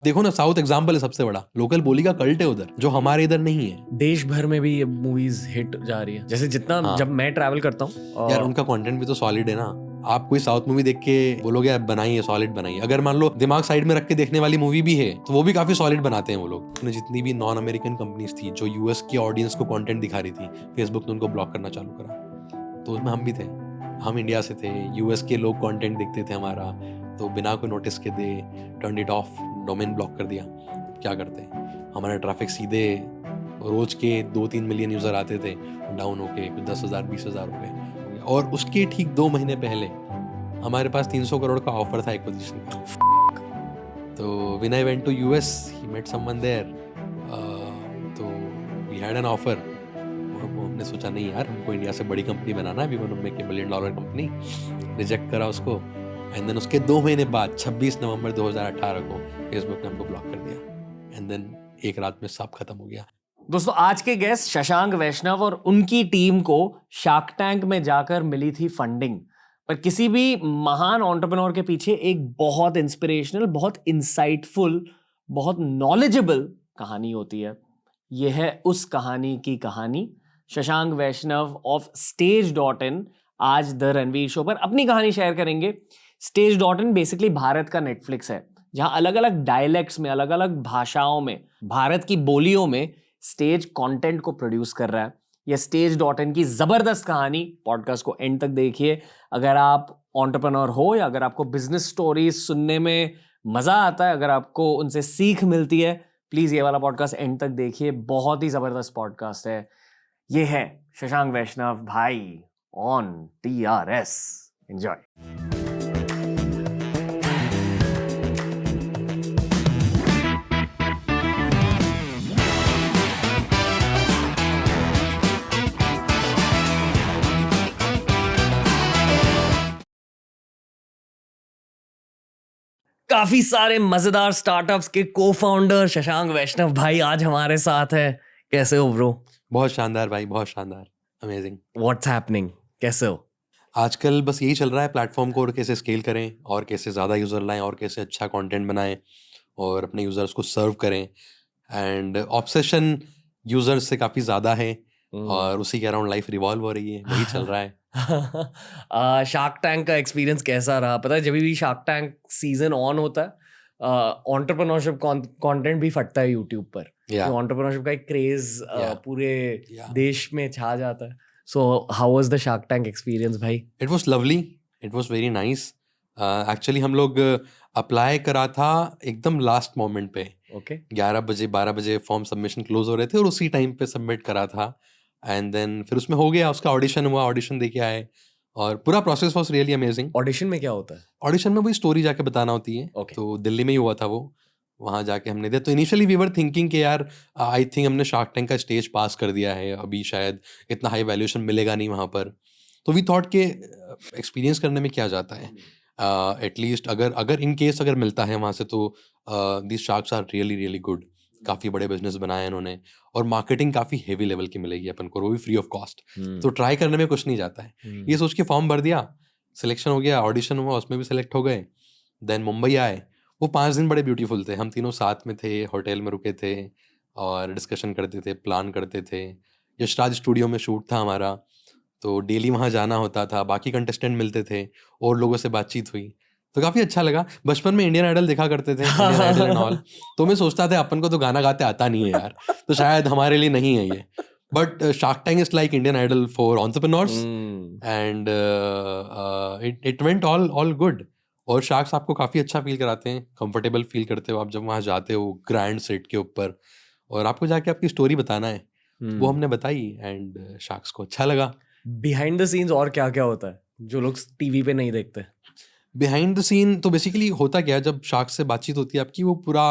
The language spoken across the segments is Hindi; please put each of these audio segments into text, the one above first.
देखो ना, साउथ एग्जाम्पल है सबसे बड़ा, लोकल बोली का कल्ट है उधर, जो हमारे इधर नहीं है। देश भर में भी ये मूवीज हिट जा रही है, जैसे जितना हाँ। जब मैं ट्रैवल करता हूँ यार उनका कंटेंट भी तो सॉलिड है ना। आप कोई साउथ मूवी देख के बोलोगे यार बनाइए, सॉलिड बनाइए, अगर मान लो दिमाग साइड में रख के देखने वाली मूवी भी है तो वो भी काफी सॉलिड बनाते हैं वो लोग। जितनी भी नॉन अमेरिकन कंपनीज थी जो यूएस की ऑडियंस को कंटेंट दिखा रही थी, फेसबुक ने उनको ब्लॉक करना चालू करा, तो उसमें हम भी थे। हम इंडिया से थे, यूएस के लोग कंटेंट देखते थे हमारा, तो बिना कोई नोटिस के they turn it of, domain block कर दिया। क्या करते हैं, हमारा ट्रैफिक सीधे रोज के 2-3 मिलियन यूजर आते थे, डाउन होके 10,000 20,000 हो गए। और उसके ठीक 2 महीने पहले हमारे पास 300 करोड़ का ऑफर था एक्विजिशन का। तो when I went to US, he met someone there, तो वी हैड एन ऑफर। हमने सोचा नहीं यार, हमको इंडिया से बड़ी कंपनी बनाना है, we want to make a $1 billion company. Reject करा उसको, एंड देन उसके 2 महीने बाद 26 नवंबर 2018 को फेसबुक ने हमको ब्लॉक कर दिया, एंड देन एक रात में सब खत्म हो गया। दोस्तों, आज के गेस्ट शशांक वैष्णव और उनकी टीम को शार्क टैंक में जाकर मिली थी फंडिंग। पर किसी भी महान एंटरप्रेन्योर के पीछे एक बहुत इंस्पिरेशनल, बहुत इंसाइटफुल, बहुत नॉलेजेबल कहानी होती है। यह है उस कहानी की कहानी। शशांक वैष्णव ऑफ Stage.in आज द रणवीर शो पर अपनी कहानी शेयर करेंगे। Stage.in बेसिकली भारत का नेटफ्लिक्स है, जहां अलग अलग डायलेक्ट्स में, अलग अलग भाषाओं में, भारत की बोलियों में स्टेज कंटेंट को प्रोड्यूस कर रहा है। यह Stage.in की जबरदस्त कहानी। पॉडकास्ट को एंड तक देखिए। अगर आप एंटरप्रेन्योर हो या अगर आपको बिजनेस स्टोरीज सुनने में मजा आता है, अगर आपको उनसे सीख मिलती है, प्लीज ये वाला पॉडकास्ट एंड तक देखिए। बहुत ही जबरदस्त पॉडकास्ट है। ये है शशांक वैष्णव भाई ऑन TRS। एंजॉय। काफी सारे मजेदार स्टार्टअप्स के को-फाउंडर शशांक वैष्णव भाई आज हमारे साथ है। कैसे हो ब्रो? बहुत शानदार भाई, बहुत शानदार, अमेजिंग। What's happening? कैसे हो? आजकल बस यही चल रहा है, प्लेटफॉर्म को और कैसे स्केल करें, और कैसे ज़्यादा यूज़र लाएं, और कैसे अच्छा कंटेंट बनाएं और अपने यूज़र्स को सर्व करें। एंड ऑब्सेशन यूज़र्स से काफ़ी ज़्यादा है, और उसी के अराउंड लाइफ रिवॉल्व हो रही है, वही चल रहा है। शार्क टैंक का एक्सपीरियंस कैसा रहा? पता है, जब भी शार्क टैंक सीजन ऑन होता है, एंटरप्रेन्योरशिप कंटेंट भी फटता है यूट्यूब पर। एंटरप्रेन्योरशिप का एक क्रेज पूरे देश में छा जाता है। So how was the shark tank experience भाई? It was lovely, it was very nice. Actually हम लोग अप्लाई करा था एकदम लास्ट मोमेंट पे। ओके 11 बजे 12 बजे फॉर्म सबमिशन क्लोज हो रहे थे, और उसी टाइम पे सबमिट करा था। एंड देन फिर उसमें हो गया, उसका ऑडिशन हुआ, ऑडिशन दे के आए, और पूरा process was really amazing. Audition में क्या होता है? ऑडिशन में वही स्टोरी जाके बताना होती है। Okay. तो दिल्ली में ही हुआ था वो, वहाँ जाके हमने दिया। तो इनिशियली वी वर थिंकिंग कि यार आई थिंक हमने शार्क टैंक का स्टेज पास कर दिया है, अभी शायद इतना हाई वैल्यूएशन मिलेगा नहीं वहाँ पर। तो वी थॉट के एक्सपीरियंस करने में क्या जाता है, एटलीस्ट अगर इन केस अगर मिलता है वहाँ से, तो this sharks are really really good. काफ़ी बड़े बिजनेस बनाए इन्होंने, और मार्केटिंग काफ़ी हेवी लेवल की मिलेगी अपन को, वो भी फ्री ऑफ कॉस्ट। तो ट्राई करने में कुछ नहीं जाता है। ये सोच के फॉर्म भर दिया, सिलेक्शन हो गया, ऑडिशन हुआ, उसमें भी सिलेक्ट हो गए। देन मुंबई आए। वो 5 दिन बड़े ब्यूटीफुल थे, हम तीनों साथ में थे, होटल में रुके थे और डिस्कशन करते थे, प्लान करते थे। यशराज स्टूडियो में शूट था हमारा, तो डेली वहाँ जाना होता था, बाकी कंटेस्टेंट मिलते थे, और लोगों से बातचीत हुई, तो काफ़ी अच्छा लगा। बचपन में इंडियन आइडल देखा करते थे, इंडियन आइडल एंड ऑल, तो मैं सोचता था अपन को तो गाना गाते आता नहीं है यार, तो शायद हमारे लिए नहीं है ये। But Shark Tank is like Indian Idol for entrepreneurs, and it went all good. और शार्क्स आपको काफ़ी अच्छा फील कराते हैं, कंफर्टेबल फील करते हो आप जब वहाँ जाते हो ग्रैंड सेट के ऊपर, और आपको जाके आपकी स्टोरी बताना है। वो हमने बताई, एंड शार्क्स को अच्छा लगा। बिहाइंड द सीन्स और क्या क्या होता है जो लोग टीवी पे नहीं देखते? बिहाइंड द सीन तो बेसिकली होता क्या है, जब शार्क से बातचीत होती है आपकी, वो पूरा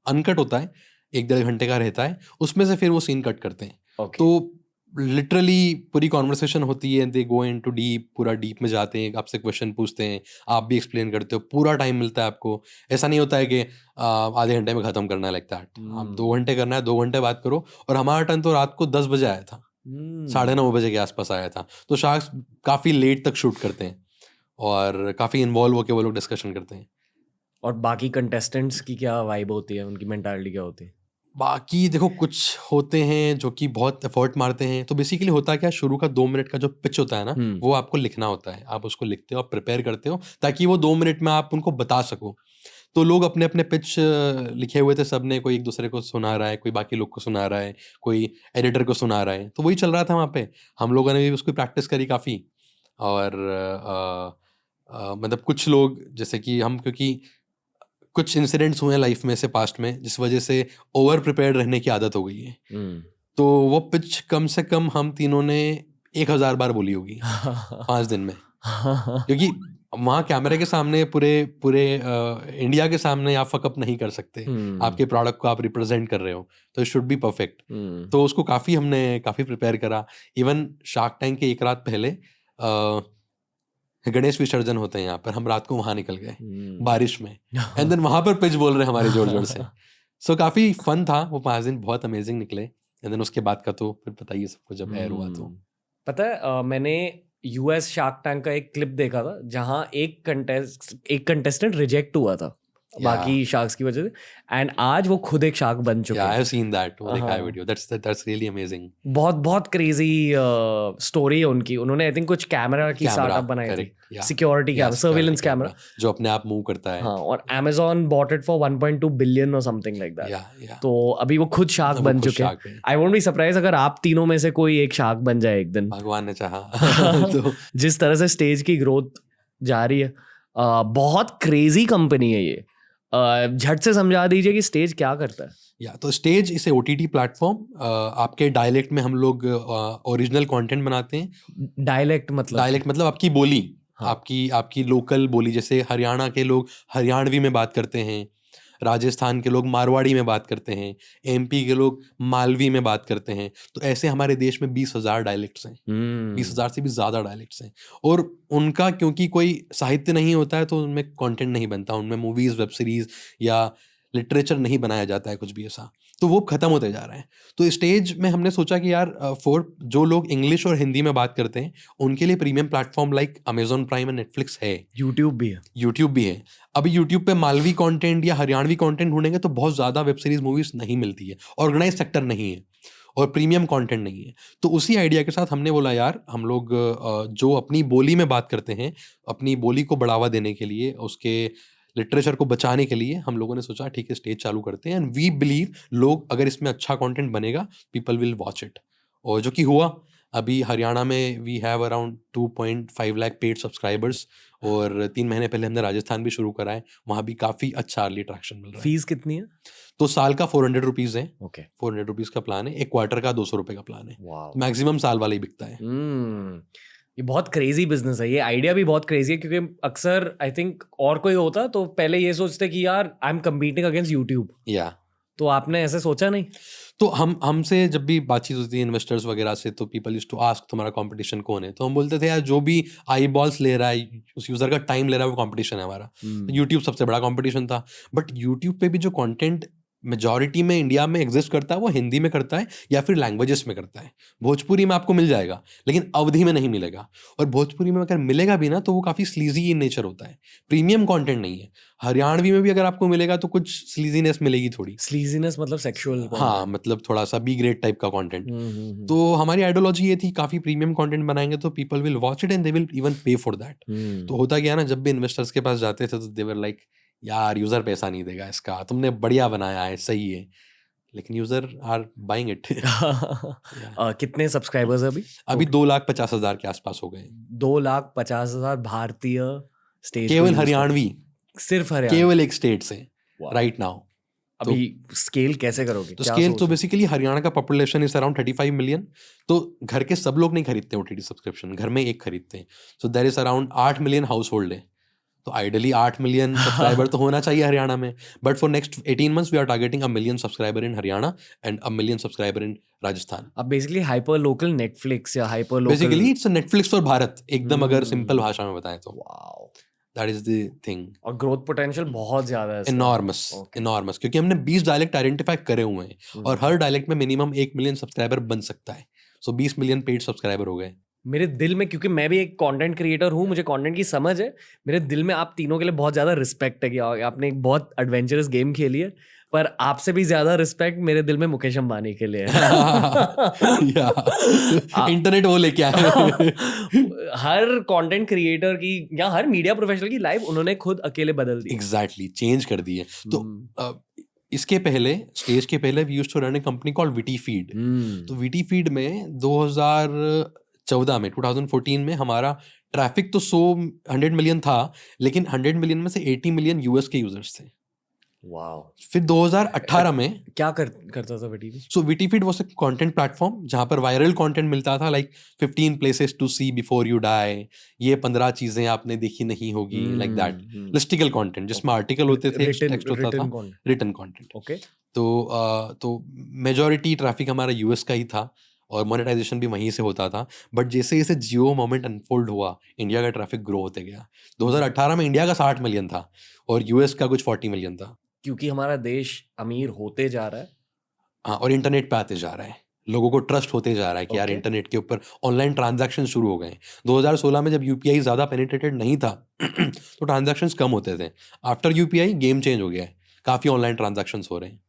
अनकट होता है, 1-1.5 घंटे का रहता है, उसमें से फिर वो सीन कट करते हैं। Okay. तो लिटरली पूरी कॉन्वर्सेशन होती है, दे गो इनटू डीप, पूरा डीप में जाते हैं, आपसे क्वेश्चन पूछते हैं, आप भी एक्सप्लेन करते हो, पूरा टाइम मिलता है आपको। ऐसा नहीं होता है कि आधे घंटे में ख़त्म करना है लगता है। आप 2 घंटे करना है, 2 घंटे बात करो। और हमारा टर्न तो रात को 10 बजे आया था, 9:30 बजे के आसपास आया था। तो शार्क्स काफ़ी लेट तक शूट करते हैं, और काफ़ी इन्वॉल्व होकर वो लोग डिस्कशन करते हैं। और बाकी कंटेस्टेंट्स की क्या वाइब होती है, उनकी मेंटालिटी क्या होती है? बाकी देखो कुछ होते हैं जो कि बहुत एफर्ट मारते हैं, तो बेसिकली होता क्या, शुरू का 2 मिनट का जो पिच होता है ना, वो आपको लिखना होता है। आप उसको लिखते हो, आप प्रिपेयर करते हो ताकि वो 2 मिनट में आप उनको बता सको। तो लोग अपने अपने पिच लिखे हुए थे सबने, कोई एक दूसरे को सुना रहा है, कोई बाकी लोग को सुना रहा है, कोई एडिटर को सुना रहा है, तो वही चल रहा था वहाँ पे। हम लोगों ने भी उसकी प्रैक्टिस करी काफ़ी। और मतलब कुछ लोग जैसे कि हम, क्योंकि कुछ इंसिडेंट्स हुए हैं लाइफ में से पास्ट में, जिस वजह से ओवर प्रिपेयर्ड रहने की आदत हो गई है। तो वो पिच कम से कम हम तीनों ने 1000 बार बोली होगी 5 दिन में, क्योंकि वहाँ कैमरे के सामने पूरे पूरे इंडिया के सामने आप फकअप नहीं कर सकते। आपके प्रोडक्ट को आप रिप्रेजेंट कर रहे हो, तो इट शुड बी परफेक्ट। तो उसको हमने काफ़ी प्रिपेयर करा। इवन शार्क टैंक के एक रात पहले गणेश विसर्जन होते हैं यहाँ पर, हम रात को वहाँ निकल गए बारिश में, एंड देन वहाँ पर पिच बोल रहे हैं हमारे जोर जोर से। सो काफ़ी फन था वो 5 दिन, बहुत अमेजिंग निकले। एंड देन उसके बाद का तो फिर बताइए सबको, जब एयर हुआ तो पता है मैंने यूएस शार्क टैंक का एक क्लिप देखा था जहाँ एक कंटेस्टेंट रिजेक्ट हुआ था बाकी शार्क्स की वजह से, एंड आज वो खुद एक शार्क बन चुके हैं। आई हैव सीन दैट, वो देखा है वीडियो। That's really amazing. बहुत बहुत क्रेजी स्टोरी है उनकी। उन्होंने आई थिंक कुछ कैमरा की स्टार्टअप बनाई थी, सिक्योरिटी कैमरा, सर्विलेंस कैमरा जो अपने आप मूव करता है। हाँ, और Amazon bought it for 1.2 billion और समथिंग लाइक दैट। तो अभी वो खुद शार्क बन चुके हैं। आई वोंट बी सरप्राइज अगर आप तीनों में से कोई एक शार्क बन जाए एक दिन, भगवान ने चाहा तो। जिस तरह से स्टेज की ग्रोथ जा रही है, बहुत क्रेजी कंपनी है ये। झट से समझा दीजिए कि स्टेज क्या करता है। या तो स्टेज इसे OTT प्लेटफॉर्म, आपके डायलेक्ट में हम लोग ओरिजिनल कंटेंट बनाते हैं। डायलेक्ट मतलब आपकी बोली, आपकी लोकल बोली। जैसे हरियाणा के लोग हरियाणवी में बात करते हैं, राजस्थान के लोग मारवाड़ी में बात करते हैं, MP के लोग मालवी में बात करते हैं। तो ऐसे हमारे देश में 20,000 डायलेक्ट्स हैं, 20,000 से भी ज़्यादा डायलेक्ट्स हैं। और उनका क्योंकि कोई साहित्य नहीं होता है, तो उनमें कंटेंट नहीं बनता, उनमें मूवीज़, वेब सीरीज़ या लिटरेचर नहीं बनाया जाता है, कुछ भी ऐसा। तो वो ख़त्म होते जा रहे हैं। तो स्टेज में हमने सोचा कि यार जो लोग इंग्लिश और हिंदी में बात करते हैं, उनके लिए premium platform like Amazon prime and Netflix है, यूट्यूब भी है। अभी यूट्यूब पे मालवी कंटेंट या हरियाणवी कंटेंट ढूंढेंगे तो बहुत ज़्यादा वेब सीरीज मूवीज़ नहीं मिलती है, ऑर्गेनाइज सेक्टर नहीं है और प्रीमियम कंटेंट नहीं है। तो उसी आइडिया के साथ हमने बोला यार हम लोग जो अपनी बोली में बात करते हैं, अपनी बोली को बढ़ावा देने के लिए, उसके लिटरेचर को बचाने के लिए हम लोगों ने सोचा ठीक है स्टेज चालू करते हैं। एंड वी बिलीव लोग, अगर इसमें अच्छा कंटेंट बनेगा, पीपल विल वॉच इट। और जो कि हुआ। अभी हरियाणा में we have around 2.5 lakh paid subscribers, और 3 महीने पहले हमने राजस्थान भी शुरू करा है, वहाँ भी काफ़ी अच्छा अर्ली ट्रैक्शन मिल रहा है। फीस कितनी है? तो साल का 400 रुपीज़ है। ओके, 400 रुपीज़ का प्लान है। एक क्वार्टर का 200 रुपये का प्लान है। मैक्सिमम साल वाला ही बिकता है। ये बहुत क्रेजी बिजनेस है। ये आइडिया भी बहुत क्रेजी है, क्योंकि अक्सर आई थिंक और कोई होता तो पहले ये सोचते कि यार I am competing against YouTube. या तो आपने ऐसे सोचा नहीं? तो हमसे जब भी बातचीत होती है इन्वेस्टर्स वगैरह से, तो पीपल यूज्ड टू आस्क तुम्हारा कंपटीशन कौन है। तो हम बोलते थे यार जो भी आई बॉल्स ले रहा है, उस यूज़र का टाइम ले रहा है, वो कंपटीशन है हमारा। यूट्यूब सबसे बड़ा कंपटीशन था। बट यूट्यूब पे भी जो कंटेंट मेजॉरिटी में इंडिया में एग्जिस्ट करता है, वो हिंदी में करता है या फिर लैंग्वेजेस में करता है। भोजपुरी में आपको मिल जाएगा, लेकिन अवधि में नहीं मिलेगा। और भोजपुरी में अगर मिलेगा भी ना, तो वो काफ़ी स्लीजी इन नेचर होता है, प्रीमियम कंटेंट नहीं है। हरियाणवी में भी अगर आपको मिलेगा तो कुछ स्लीजीनेस मिलेगी थोड़ी। स्लीजीनेस मतलब सेक्सुअल? हाँ, मतलब थोड़ा सा बी ग्रेड टाइप का कंटेंट। तो हमारी आइडियोलॉजी ये थी, काफ़ी प्रीमियम कंटेंट बनाएंगे तो people will watch it and they will even पे फॉर दैट। तो होता क्या ना, जब भी इन्वेस्टर्स के पास जाते थे तो दे वर लाइक यार यूज़र पैसा नहीं देगा इसका, तुमने बढ़िया बनाया है, सही है, लेकिन यूज़र आर बाइंग इट। कितने सब्सक्राइबर्स अभी? अभी 2,50,000 के आसपास हो गए। 2,50,000 भारतीय स्टेज, केवल हरियाणवी, सिर्फ हरियाणा, केवल एक स्टेट से राइट नाउ। अभी स्केल कैसे करोगे? तो स्केल तो बेसिकली हरियाणा का पॉपुलेशन इज अराउंड 35 मिलियन। तो घर के सब लोग नहीं खरीदते OTT सब्सक्रिप्शन, घर में एक खरीदते हैं। So there is around 8 million household है। तो आइडियली 8 मिलियन सब्सक्राइबर तो होना चाहिए हरियाणा में। But for next 18 months we are targeting 1 million subscriber in Haryana and 1 million subscriber in Rajasthan. अब बेसिकली हाइपर लोकल नेटफ्लिक्स या hyper local, basically it's a Netflix for Bharat, एकदम अगर सिंपल भाषा में बताएं तो। Wow, that is the thing. और ग्रोथ पोटेंशियल बहुत ज्यादा है, इनॉर्मस, क्योंकि हमने 20 डायलेक्ट आइडेंटिफाई करे हुए हैं और हर डायलेक्ट में मिनिमम 1 मिलियन सब्सक्राइबर बन सकता है। सो 20 मिलियन पेड सब्सक्राइबर हो गए। मेरे दिल में, क्योंकि मैं भी एक कंटेंट क्रिएटर हूँ, मुझे कंटेंट की समझ है, मेरे दिल में आप तीनों के लिए बहुत ज़्यादा रिस्पेक्ट है कि आपने एक बहुत एडवेंचरस गेम खेली है, पर आपसे भी ज़्यादा रिस्पेक्ट मेरे दिल में मुकेश अंबानी के लिए है। इंटरनेट वो लेके आए। हर कंटेंट क्रिएटर की या हर मीडिया प्रोफेशनल की लाइफ उन्होंने खुद अकेले बदल दी। एग्जैक्टली, चेंज कर दी है। तो इसके पहले, स्टेज के पहले we used to run a company called WittyFeed. तो विटी फीड में 2014 में 2014 में हमारा ट्रैफिक तो 100 मिलियन था, लेकिन 100 मिलियन में से 80 मिलियन यूएस के यूजर्स थे। वाओ। फिर 2018 में क्या करता था WittyFeed? So WittyFeed was a content platform जहां पर वायरल कंटेंट मिलता था, like 15 places to see before you die, ये 15 चीजें आपने देखी नहीं होगी, लाइक दैट लिस्टिकल कंटेंट जिसमें आर्टिकल होते थे, टेक्स्ट होता था, रिटन कंटेंट। ओके। तो मेजॉरिटी ट्रैफिक हमारा यूएस का ही था और मोनेटाइजेशन भी वहीं से होता था। बट जैसे जैसे जियो मोमेंट अनफोल्ड हुआ, इंडिया का ट्रैफिक ग्रो होते गया। 2018 में इंडिया का 60 मिलियन था और यूएस का कुछ 40 मिलियन था, क्योंकि हमारा देश अमीर होते जा रहा है। हाँ, और इंटरनेट पे आते जा रहा है, लोगों को ट्रस्ट होते जा रहा है कि यार Okay. इंटरनेट के ऊपर ऑनलाइन ट्रांजैक्शन शुरू हो गए। 2016 में जब यूपीआई ज़्यादा पेनिट्रेटेड नहीं था तो ट्रांजैक्शंस कम होते थे। आफ्टर यूपीआई गेम चेंज हो गया है, काफ़ी ऑनलाइन ट्रांजैक्शंस हो रहे हैं।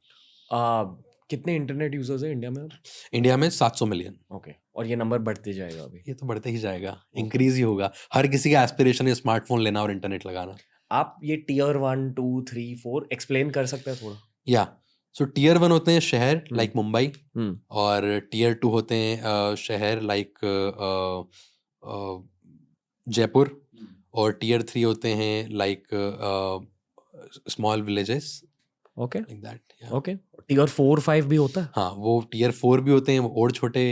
कितने इंटरनेट यूजर्स हैं इंडिया में अब? इंडिया में 700 मिलियन। ओके। और ये नंबर बढ़ते जाएगा अभी? ये तो बढ़ते ही जाएगा, इंक्रीज ही होगा। हर किसी का एस्पिरेशन है स्मार्टफोन लेना और इंटरनेट लगाना। आप ये टीयर 1, 2, 3, 4 एक्सप्लेन कर सकते हैं थोड़ा? या सो टीयर 1 होते हैं शहर लाइक मुंबई, और टीयर 2 होते हैं शहर लाइक जयपुर, और टीयर 3 होते हैं like small villages, okay like that. Okay. Tier 4, 5 भी होता है? हाँ, वो टीयर 4 भी होते हैं, वो और छोटे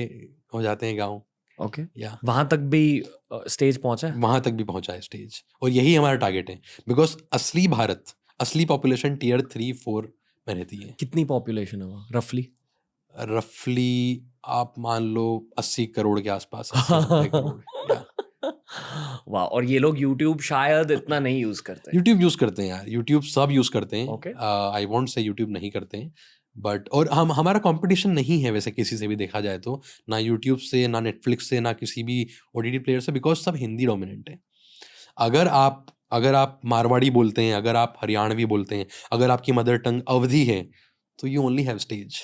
हो जाते हैं गांव। ओके। या वहां तक भी स्टेज पहुंचा है? वहां तक भी पहुंचा है स्टेज, और यही हमारा टारगेट है, बिकॉज असली भारत, असली पॉपुलेशन टीयर 3, 4 में रहती है। कितनी पॉपुलेशन है वहाँ रफली? रफली आप मान लो 80 करोड़ के आसपास, 80-90 करोड़। या वाह। और ये लोग YouTube शायद इतना नहीं यूज करते? यूट्यूब यूज करते हैं यार, यूट्यूब सब यूज करते हैं। Okay. आई वॉन्ट से यूट्यूब नहीं करते हैं, बट और हमारा कंपटीशन नहीं है वैसे किसी से भी देखा जाए तो, ना यूट्यूब से, ना नेटफ्लिक्स से, ना किसी भी ओटीटी प्लेयर से, बिकॉज सब हिंदी डोमिनेंट है। अगर आप मारवाड़ी बोलते हैं, अगर आप हरियाणवी बोलते हैं, अगर आपकी मदर टंग अवधी है, तो यू ओनली हैव स्टेज,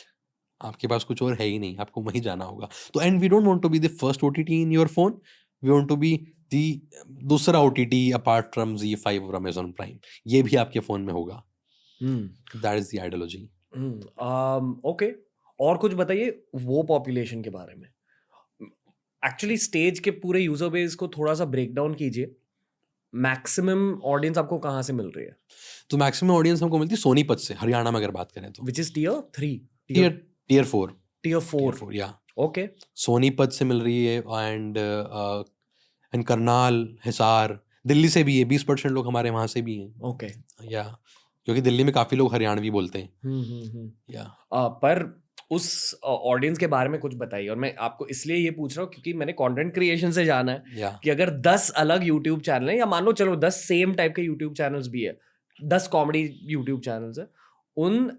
आपके पास कुछ और है ही नहीं, आपको वहीं जाना होगा। तो and we don't want to be the first OTT in your phone, we want to be the दूसरा ओटीटी अपार्ट फ्रॉम ZEE5 और अमेजॉन प्राइम, ये भी आपके फोन में होगा। That is the ideology. Okay. और कुछ बताइए वो पॉपुलेशन के बारे में। एक्चुअली स्टेज के पूरे यूजर बेस को थोड़ा सा ब्रेक डाउन कीजिए। मैक्सिमम ऑडियंस आपको कहाँ से मिल रही है? तो मैक्सिमम ऑडियंस हमको मिलती है सोनीपत से, हरियाणा में अगर बात करें तो। Which is tier 3? Tier 4। Tier 4 या ओके। सोनीपत से मिल रही है, एंड करनाल, हिसार, दिल्ली से भी है, 20% लोग हमारे वहाँ से भी हैं। ओके। या क्योंकि दिल्ली में काफ़ी लोग हरियाणवी बोलते हैं। या पर उस ऑडियंस के बारे में कुछ बताइए। और मैं आपको इसलिए ये पूछ रहा हूँ क्योंकि मैंने कंटेंट क्रिएशन से जाना है या कि अगर 10 अलग यूट्यूब चैनल हैं, या मान लो चलो 10 सेम टाइप के यूट्यूब चैनल्स भी है, 10 कॉमेडी यूट्यूब चैनल्स है, उन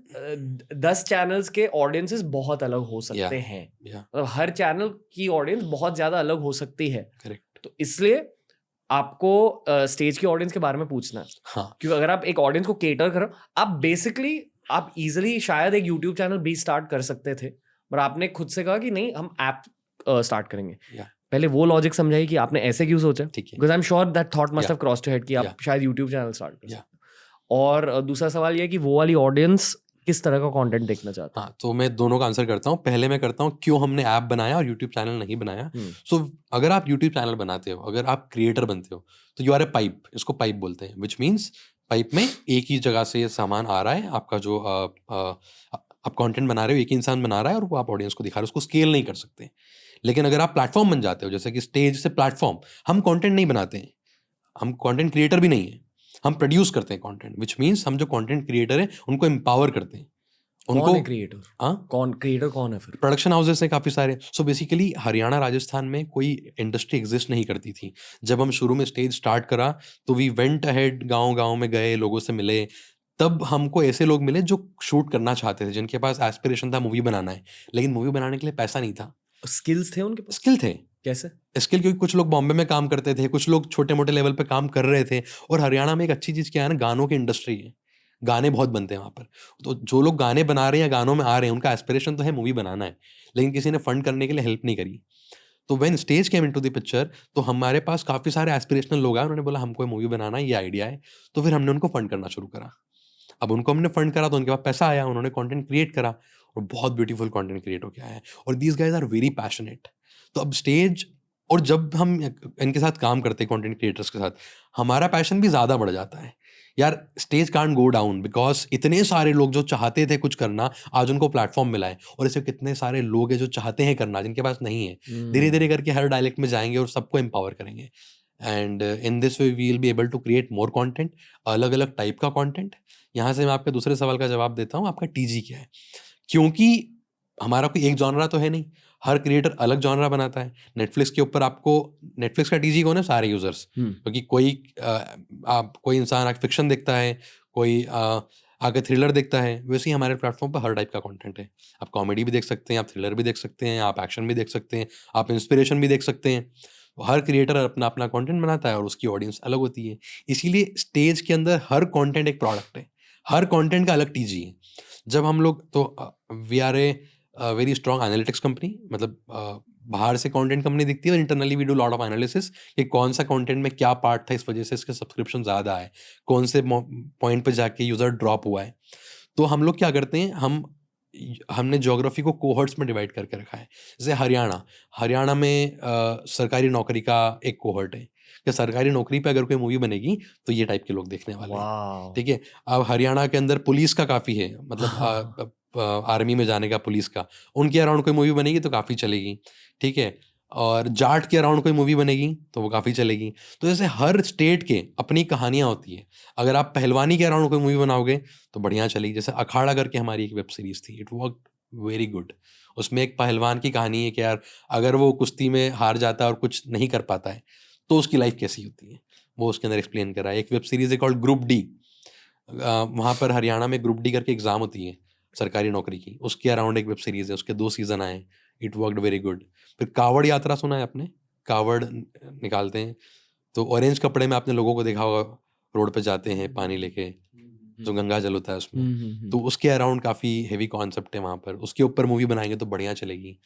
10 चैनल्स के ऑडियंसेस बहुत अलग हो सकते हैं। मतलब हर चैनल की ऑडियंस बहुत ज्यादा अलग हो सकती है। करेक्ट। तो इसलिए आपको स्टेज की ऑडियंस के बारे में पूछना है। हाँ, क्योंकि अगर आप एक ऑडियंस को केटर करो, आप बेसिकली आप इजीली शायद एक यूट्यूब चैनल भी स्टार्ट कर सकते थे, पर आपने खुद से कहा कि नहीं, हम ऐप स्टार्ट करेंगे। पहले वो लॉजिक समझाइए कि आपने ऐसे क्यों सोचा, because I am sure that thought must have crossed your head कि आप शायद यूट्यूब चैनल स्टार्ट कर सकते। और दूसरा सवाल ये है कि वो वाली ऑडियंस किस तरह का कंटेंट देखना चाहता है? हाँ, तो मैं दोनों का आंसर करता हूँ। पहले मैं करता हूँ क्यों हमने ऐप बनाया और यूट्यूब चैनल नहीं बनाया। सो अगर आप यूट्यूब चैनल बनाते हो, अगर आप क्रिएटर बनते हो, तो यू आर ए पाइप, इसको पाइप बोलते हैं, विच मीन्स पाइप में एक ही जगह से सामान आ रहा है। आपका जो आप कंटेंट बना रहे हो, एक ही इंसान बना रहा है और वो आप ऑडियंस को दिखा रहे हो, उसको स्केल नहीं कर सकते। लेकिन अगर आप प्लेटफॉर्म बन जाते हो, जैसे कि स्टेज से प्लेटफॉर्म, हम कंटेंट नहीं बनाते हैं, हम कंटेंट क्रिएटर भी नहीं है, हम प्रोड्यूस करते हैं कंटेंट, विच मीन्स हम जो कंटेंट क्रिएटर हैं उनको एम्पावर करते हैं। कौन है क्रिएटर? क्रिएटर कौन है फिर? प्रोडक्शन हाउसेस हैं काफ़ी सारे। सो बेसिकली हरियाणा, राजस्थान में कोई इंडस्ट्री एग्जिस्ट नहीं करती थी। जब हम शुरू में स्टेज स्टार्ट करा तो वी वेंट अहेड, गांव में गए, लोगों से मिले, तब हमको ऐसे लोग मिले जो शूट करना चाहते थे, जिनके पास एस्पिरेशन था मूवी बनाना है, लेकिन मूवी बनाने के लिए पैसा नहीं था। स्किल्स थे उनके पास? स्किल थे, कैसे? स्किल, क्योंकि कुछ लोग बॉम्बे में काम करते थे, कुछ लोग छोटे मोटे लेवल पे काम कर रहे थे। और हरियाणा में एक अच्छी चीज़ क्या है ना, गानों की इंडस्ट्री है, गाने बहुत बनते हैं वहाँ पर। तो जो लोग गाने बना रहे हैं या गानों में आ रहे हैं, उनका एस्पिरेशन तो है मूवी बनाना है, लेकिन किसी ने फंड करने के लिए हेल्प नहीं करी। तो when stage came into the picture, तो हमारे पास काफ़ी सारे एस्पिरेशनल लोग आए, उन्होंने बोला हमको ये मूवी बनाना है, ये आइडिया है। तो फिर हमने उनको फंड करना शुरू करा। अब उनको हमने फंड करा तो उनके पास पैसा आया, उन्होंने कंटेंट क्रिएट करा और बहुत ब्यूटीफुल कंटेंट क्रिएट होके आया है। और these guys are very passionate. तो अब स्टेज, और जब हम इनके साथ काम करते हैं कंटेंट क्रिएटर्स के साथ, हमारा पैशन भी ज़्यादा बढ़ जाता है। यार stage can't go down, because इतने सारे लोग जो चाहते थे कुछ करना, आज उनको प्लेटफॉर्म मिला है। और ऐसे कितने सारे लोग हैं जो चाहते हैं करना, जिनके पास नहीं है। धीरे धीरे करके हर डायलेक्ट में जाएंगे और सबको एम्पावर करेंगे। And in this way we will be able to create more content, अलग अलग टाइप का कंटेंट। यहाँ से मैं आपके दूसरे सवाल का जवाब देता हूँ, आपका टीजी क्या है? क्योंकि हमारा कोई एक जॉनरा तो है नहीं, हर क्रिएटर अलग जॉनरा बनाता है। नेटफ्लिक्स के ऊपर आपको, नेटफ्लिक्स का टीजी कौन है? सारे यूजर्स। क्योंकि कोई इंसान आके फिक्शन देखता है, कोई आगे थ्रिलर देखता है। वैसे ही हमारे प्लेटफॉर्म पर हर टाइप का कंटेंट है। आप कॉमेडी भी देख सकते हैं, आप थ्रिलर भी देख सकते हैं, आप एक्शन भी देख सकते हैं, आप इंस्पिरेशन भी देख सकते हैं। हर क्रिएटर अपना अपना कंटेंट बनाता है और उसकी ऑडियंस अलग होती है। इसीलिए स्टेज के अंदर हर कंटेंट एक प्रोडक्ट है, हर कंटेंट का अलग टीजी है। जब हम लोग तो we are a very strong analytics company, मतलब बाहर से कंटेंट कंपनी दिखती है और internally we do lot of analysis कि कौन सा कंटेंट में क्या पार्ट था, इस वजह से इसके सब्सक्रिप्शन ज़्यादा है, कौन से पॉइंट पे जाके यूज़र ड्रॉप हुआ है। तो हम लोग क्या करते हैं, हमने ज्योग्राफी को कोहर्ट्स में डिवाइड करके रखा है। जैसे हरियाणा में सरकारी नौकरी का एक कोहर्ट है कि सरकारी नौकरी पे अगर कोई मूवी बनेगी तो ये टाइप के लोग देखने वाले हैं। ठीक है। अब हरियाणा के अंदर पुलिस का काफ़ी है, मतलब आर्मी में जाने का, पुलिस का, उनके अराउंड कोई मूवी बनेगी तो काफ़ी चलेगी। ठीक है। और जाट के अराउंड कोई मूवी बनेगी तो वो काफ़ी चलेगी। तो जैसे हर स्टेट के अपनी कहानियाँ होती है। अगर आप पहलवानी के अराउंड कोई मूवी बनाओगे तो बढ़िया चलेगी। जैसे अखाड़ा करके हमारी एक वेब सीरीज़ थी, इट वर्क वेरी गुड। उसमें एक पहलवान की कहानी है कि यार अगर वो कुश्ती में हार जाता है और कुछ नहीं कर पाता है तो उसकी लाइफ कैसी होती है, वो उसके अंदर एक्सप्लेन करा है। एक वेब सीरीज़ है कॉल्ड ग्रुप डी। वहाँ पर हरियाणा में ग्रुप डी करके एग्ज़ाम होती है सरकारी नौकरी की, उसके अराउंड एक वेब सीरीज़ है, उसके 2 सीज़न आए, इट वर्कड वेरी गुड। फिर कावड़ यात्रा सुना है आपने? कावड़ निकालते हैं तो ऑरेंज कपड़े में आपने लोगों को देखा होगा, रोड पे जाते हैं पानी लेके, जो गंगा जल होता है उसमें। तो उसके अराउंड काफ़ी हेवी कॉन्सेप्ट है वहाँ पर, उसके ऊपर मूवी बनाएंगे तो बढ़िया चलेगी।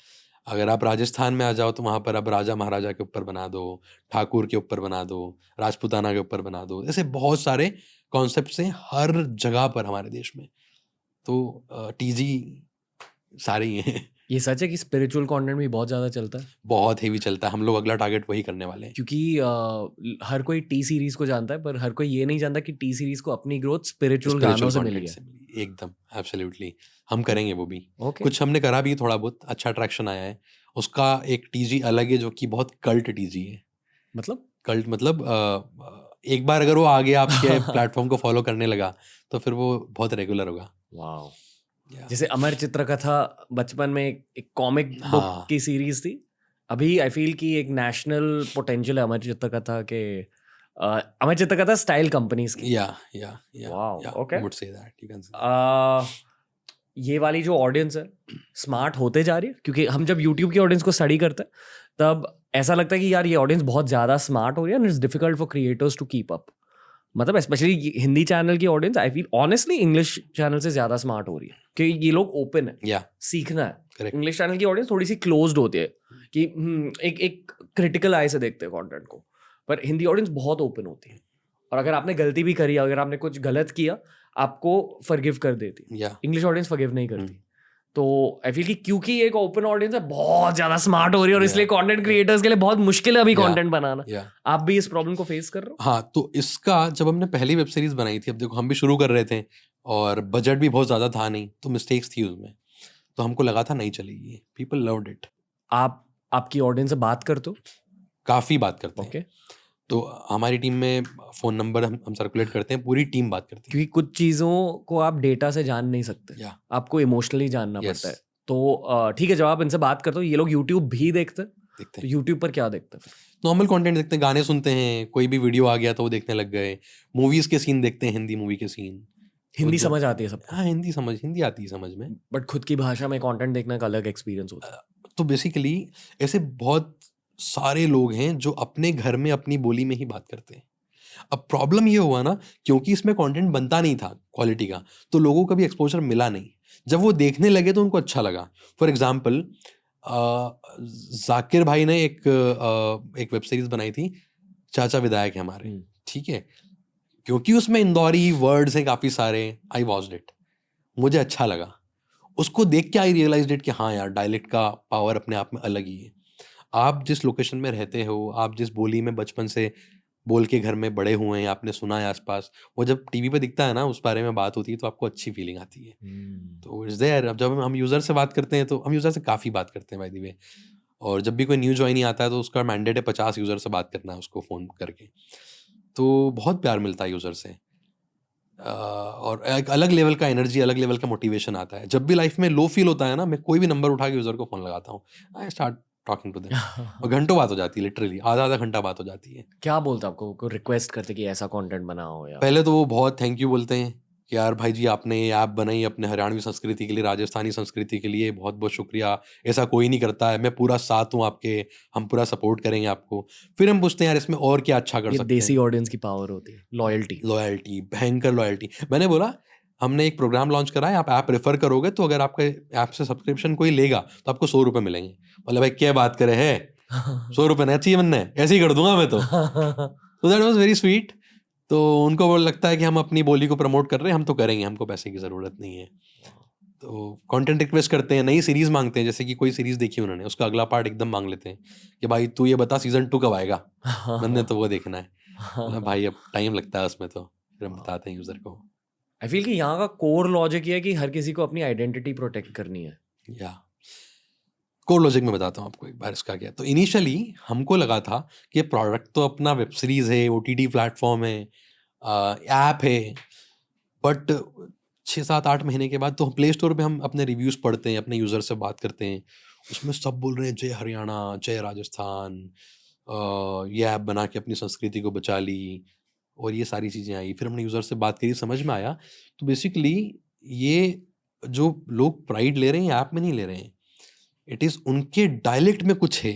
अगर आप राजस्थान में आ जाओ तो वहाँ पर अब राजा महाराजा के ऊपर बना दो, ठाकुर के ऊपर बना दो, राजपूताना के ऊपर बना दो, ऐसे बहुत सारे कॉन्सेप्ट्स हैं हर जगह पर हमारे देश में। तो टीजी सारे ही हैं। ये सच है कि स्पिरिचुअल कंटेंट भी बहुत ज़्यादा चलता है? बहुत हेवी चलता है, हम लोग अगला टारगेट वही करने वाले हैं। क्योंकि हर कोई टी सीरीज को जानता है, पर हर कोई ये नहीं जानता कि टी सीरीज को अपनी ग्रोथ स्पिरिचुअल गानों से मिली है। एकदम एब्सोल्युटली, हम करेंगे वो भी। ओके। कुछ हमने करा भी थोड़ा बहुत, अच्छा अट्रैक्शन आया है। उसका एक टीजी अलग है जो कि बहुत कल्ट टीजी है। मतलब कल्ट मतलब एक बार अगर वो आगे आपके प्लेटफॉर्म को फॉलो करने लगा तो फिर वो बहुत रेगुलर होगा। वाओ। जैसे अमर चित्रकथा बचपन में एक कॉमिक बुक की सीरीज थी, अभी आई फील कि एक नेशनल पोटेंशियल है अमर चित्रकथा के, अमर चित्रकथा स्टाइल कंपनीज की। Wow, okay. Would say that, you can say. ये वाली जो ऑडियंस है स्मार्ट होते जा रही है, क्योंकि हम जब यूट्यूब की ऑडियंस को स्टडी करते हैं तब ऐसा लगता है कि यार ये ऑडियंस बहुत ज़्यादा स्मार्ट हो रही है and it's difficult for creators to keep up. मतलब स्पेशली हिंदी चैनल की audience I feel honestly English channel से ज़्यादा स्मार्ट हो रही है, क्योंकि ये लोग ओपन है, सीखना है। इंग्लिश चैनल की ऑडियंस थोड़ी सी क्लोज्ड होती है कि एक क्रिटिकल आई से देखते हैं कंटेंट को, पर हिंदी ऑडियंस बहुत ओपन होती है और अगर आपने गलती भी करी, अगर आपने कुछ गलत किया, आपको फॉरगिव कर देती। इंग्लिश ऑडियंस फॉरगिव नहीं करती। तो आई फील कि क्योंकि एक ओपन ऑडियंस है बहुत ज्यादा स्मार्ट हो रही है और इसलिए कंटेंट क्रिएटर्स के लिए बहुत मुश्किल है अभी कंटेंट बनाना। आप भी इस प्रॉब्लम को फेस कर रहे हो? हाँ, तो इसका जब हमने पहली वेब सीरीज बनाई थी, अब देखो हम भी शुरू कर रहे थे और बजट भी बहुत ज्यादा था नहीं, तो मिस्टेक्स थी उसमें, तो हमको लगा था नहीं चलेगी। People loved it. आपकी ऑडियंस से बात करते हो? काफी बात करते हैं। ओके। तो हमारी टीम में फ़ोन नंबर हम सर्कुलेट करते हैं, पूरी टीम बात करती है। क्योंकि कुछ चीज़ों को आप डेटा से जान नहीं सकते, आपको इमोशनली जानना पड़ता है। तो ठीक है, जब आप इनसे बात करते हो, ये लोग यूट्यूब भी देखते हैं? तो यूट्यूब पर क्या देखते हैं? नॉर्मल कंटेंट देखते हैं, गाने सुनते हैं, कोई भी वीडियो आ गया तो वो देखने लग गए। मूवीज़ के सीन देखते हैं, हिंदी मूवी के सीन। हिंदी समझ आती है सबको? हाँ, हिंदी आती है समझ में, बट खुद की भाषा में कंटेंट देखना का अलग एक्सपीरियंस होता है। तो बेसिकली ऐसे बहुत सारे लोग हैं जो अपने घर में अपनी बोली में ही बात करते हैं। अब प्रॉब्लम ये हुआ ना, क्योंकि इसमें कंटेंट बनता नहीं था क्वालिटी का, तो लोगों को भी एक्सपोजर मिला नहीं। जब वो देखने लगे तो उनको अच्छा लगा। फॉर एग्जाम्पल, जाकिर भाई ने एक वेब सीरीज बनाई थी, चाचा विधायक है हमारे, ठीक है, क्योंकि उसमें इंदौरी वर्ड्स हैं काफ़ी सारे, आई वॉच्ड इट, मुझे अच्छा लगा। उसको देख के आई रियलाइज्ड इट कि हाँ यार, डायलेक्ट का पावर अपने आप में अलग ही है। आप जिस लोकेशन में रहते हो, आप जिस बोली में बचपन से बोल के घर में बड़े हुए हैं, आपने सुना है आसपास, वो जब टीवी पे दिखता है ना, उस बारे में बात होती है, तो आपको अच्छी फीलिंग आती है। तो इट्स देयर। अब जब हम यूज़र से बात करते हैं, तो हम यूज़र से काफ़ी बात करते हैं बाय द वे, और जब भी कोई न्यू ज्वाइनी आता है तो उसका मैंडेट है 50 यूज़र से बात करना है उसको फ़ोन करके। तो बहुत प्यार मिलता है यूज़र से, और एक अलग लेवल का एनर्जी, अलग लेवल का मोटिवेशन आता है। जब भी लाइफ में लो फील होता है ना, मैं कोई भी नंबर उठा के यूज़र को फ़ोन लगाता हूँ, I start talking to them, और घंटों बात हो जाती है, लिटरली आधा घंटा बात हो जाती है। क्या बोलते आपको, को रिक्वेस्ट करते कि ऐसा कंटेंट बनाओ या? पहले तो वो बहुत थैंक यू बोलते हैं कि यार भाई जी, आपने ये ऐप बनाई अपने हरियाणवी संस्कृति के लिए, राजस्थानी संस्कृति के लिए, बहुत बहुत शुक्रिया, ऐसा कोई नहीं करता है, मैं पूरा साथ हूँ आपके, हम पूरा सपोर्ट करेंगे आपको। फिर हम पूछते हैं यार इसमें और क्या अच्छा कर ये सकते देसी हैं। ऑडियंस की पावर होती है, लॉयल्टी। लॉयल्टी, भयंकर लॉयल्टी। मैंने बोला हमने एक प्रोग्राम लॉन्च करा है, आप ऐप रेफर करोगे तो अगर आपके ऐप से सब्सक्रिप्शन कोई लेगा तो आपको 100 रुपये मिलेंगे। बोले भाई क्या बात करे है, 100 रुपये नहीं चाहिए, बनने ऐसे ही कर दूंगा मैं तो। तो दैट वाज वेरी स्वीट। तो उनको वो लगता है कि हम अपनी बोली को प्रमोट कर रहे हैं, हम तो करेंगे, हमको पैसे की ज़रूरत नहीं है। तो कंटेंट रिक्वेस्ट करते हैं, नई सीरीज़ मांगते हैं, जैसे कि कोई सीरीज़ देखी उन्होंने, उसका अगला पार्ट एकदम मांग लेते हैं कि भाई तू ये बता सीज़न 2 कब आएगा, मैंने तो वो देखना है। बोला भाई अब टाइम लगता है उसमें, तो फिर हम बताते हैं यूज़र को। आई फील कि यहाँ का कोर लॉजिक ये है कि हर किसी को अपनी आइडेंटिटी प्रोटेक्ट करनी है। या कोर लॉजिक में बताता हूँ आपको एक बार इसका क्या। तो इनिशियली हमको लगा था कि ये प्रोडक्ट तो अपना वेब सीरीज़ है, ओटीटी प्लेटफॉर्म है, ऐप है, बट 6-7-8 महीने के बाद तो प्ले स्टोर पे हम अपने रिव्यूज़ पढ़ते हैं, अपने यूज़र से बात करते हैं, उसमें सब बोल रहे हैं जय हरियाणा, जय राजस्थान, ये ऐप बना के अपनी संस्कृति को बचा ली, और ये सारी चीज़ें आई। फिर हमने यूज़र से बात करी, समझ में आया तो बेसिकली ये जो लोग प्राइड ले रहे हैं, ऐप में नहीं ले रहे हैं, इट इज़ उनके डायलेक्ट में कुछ है।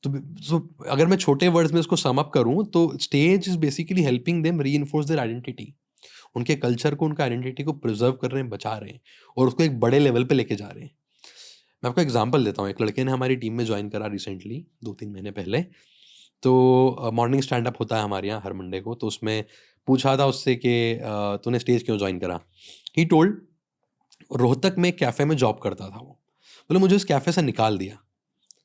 तो अगर मैं छोटे वर्ड्स में इसको सम अप करूँ तो stage is basically helping them reinforce their identity. उनके कल्चर को, उनका आइडेंटिटी को प्रिजर्व कर रहे हैं, बचा रहे हैं, और उसको एक बड़े लेवल पे लेके जा रहे हैं। मैं आपको एग्जांपल देता हूँ। एक लड़के ने हमारी टीम में ज्वाइन करा रिसेंटली, 2-3 महीने पहले। तो मॉर्निंग स्टैंड अप होता है हमारे यहाँ हर मंडे को, तो उसमें पूछा था उससे कि तूने स्टेज क्यों ज्वाइन करा? ही टोल्ड रोहतक में एक कैफ़े में जॉब करता था वो। बोले मुझे उस कैफ़े से निकाल दिया।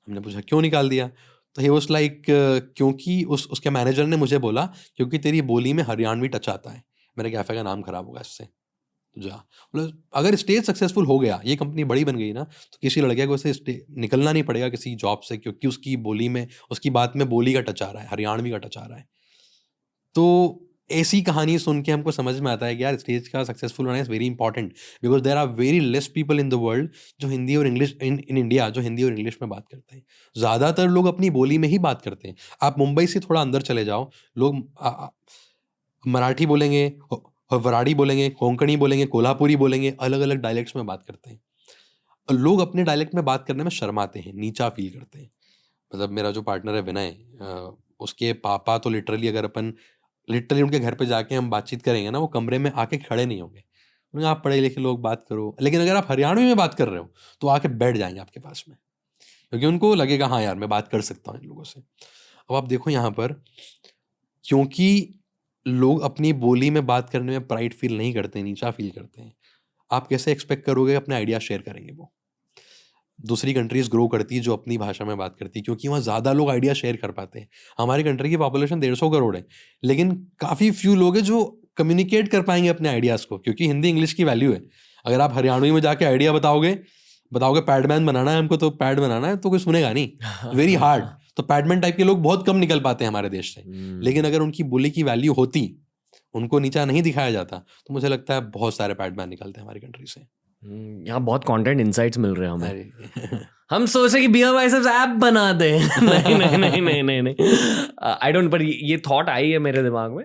हमने पूछा क्यों निकाल दिया? तो ही वाज़ लाइक क्योंकि उसके मैनेजर ने मुझे बोला क्योंकि तेरी बोली में हरियाणवी टच आता है, मेरे कैफ़े का नाम खराब होगा इससे, तू जा। बोले अगर स्टेज सक्सेसफुल हो गया, ये कंपनी बड़ी बन गई ना, तो किसी लड़के को इससे निकलना नहीं पड़ेगा किसी जॉब से, क्योंकि उसकी बोली में, उसकी बात में बोली का टच आ रहा है, हरियाणवी का टच आ रहा है। तो ऐसी कहानी सुन के हमको समझ में आता है कि यार स्टेज का सक्सेसफुल होना is very important, because there are very less people in the world जो हिंदी और इंग्लिश इन इंडिया जो हिंदी और इंग्लिश में बात करते हैं। ज़्यादातर लोग अपनी बोली में ही बात करते हैं। आप मुंबई से थोड़ा अंदर चले जाओ, लोग मराठी बोलेंगे, वराड़ी बोलेंगे, कोंकणी बोलेंगे, कोल्हापुरी बोलेंगे, अलग-अलग डायलेक्ट्स में बात करते हैं। और लोग अपने डायलेक्ट में बात करने में शर्माते हैं, नीचा फ़ील करते हैं। मतलब मेरा जो पार्टनर है विनय, उसके पापा तो लिटरली उनके घर पे जाके हम बातचीत करेंगे ना, वो कमरे में आके खड़े नहीं होंगे। बोलेंगे आप पढ़े लिखे लोग बात करो, लेकिन अगर आप हरियाणवी में बात कर रहे हो तो आके बैठ जाएंगे आपके पास में, क्योंकि उनको लगेगा हाँ यार मैं बात कर सकता हूँ इन लोगों से। अब आप देखो यहाँ पर, क्योंकि लोग अपनी बोली में बात करने में प्राइड फील नहीं करते, नीचा फील करते हैं, आप कैसे एक्सपेक्ट करोगे अपने आइडिया शेयर करेंगे वो? दूसरी कंट्रीज़ ग्रो करती है जो अपनी भाषा में बात करती है, क्योंकि वहाँ ज़्यादा लोग आइडिया शेयर कर पाते हैं। हमारी कंट्री की पॉपुलेशन 150 करोड़ है, लेकिन काफ़ी फ्यू लोग हैं जो कम्युनिकेट कर पाएँगे अपने आइडियाज़ को, क्योंकि हिंदी इंग्लिश की वैल्यू है। अगर आप हरियाणवी में जाके आइडिया बताओगे पैडमैन बनाना है हमको, तो पैड बनाना है, तो कोई सुनेगा नहीं, वेरी हार्ड। तो पैडमैन टाइप के लोग बहुत कम निकल पाते हैं हमारे देश से। लेकिन अगर उनकी बोली की वैल्यू होती, उनको नीचा नहीं दिखाया जाता, तो मुझे लगता है बहुत सारे पैडमैन निकलते हैं हमारी कंट्री से। यहाँ बहुत कंटेंट इनसाइट्स मिल रहे हैं हमें। अरे हम सोचे कि बियर बाइसेप्स ऐप बना दे। नहीं नहीं नहीं नहीं नहीं नहीं, आई डोंट, पर ये थॉट आई है मेरे दिमाग में।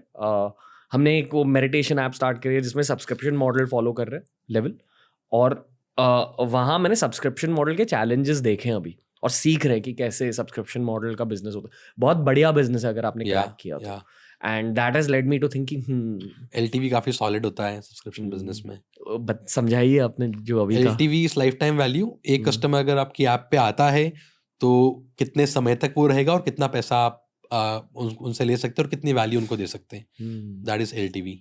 हमने एक वो मेडिटेशन ऐप स्टार्ट करी है जिसमें सब्सक्रिप्शन मॉडल फॉलो कर रहे हैं लेवल, और वहाँ मैंने सब्सक्रिप्शन मॉडल के चैलेंजेस देखे हैं अभी, और सीख रहे हैं कि कैसे सब्सक्रिप्शन मॉडल का बिजनेस होता है. बहुत बढ़िया बिजनेस है अगर आपने क्रैक किया तो. And that has led me to thinking LTV काफी सॉलिड होता है सब्सक्रिप्शन बिजनेस में. समझाइए आपने जो अभी कहा. LTV is life time value. एक कस्टमर अगर आपकी ऐप पे आता है तो कितने समय तक वो रहेगा और कितना पैसा आप उनसे ले सकते हैं और कितनी वैल्यू उनको दे सकते हैं. That is LTV.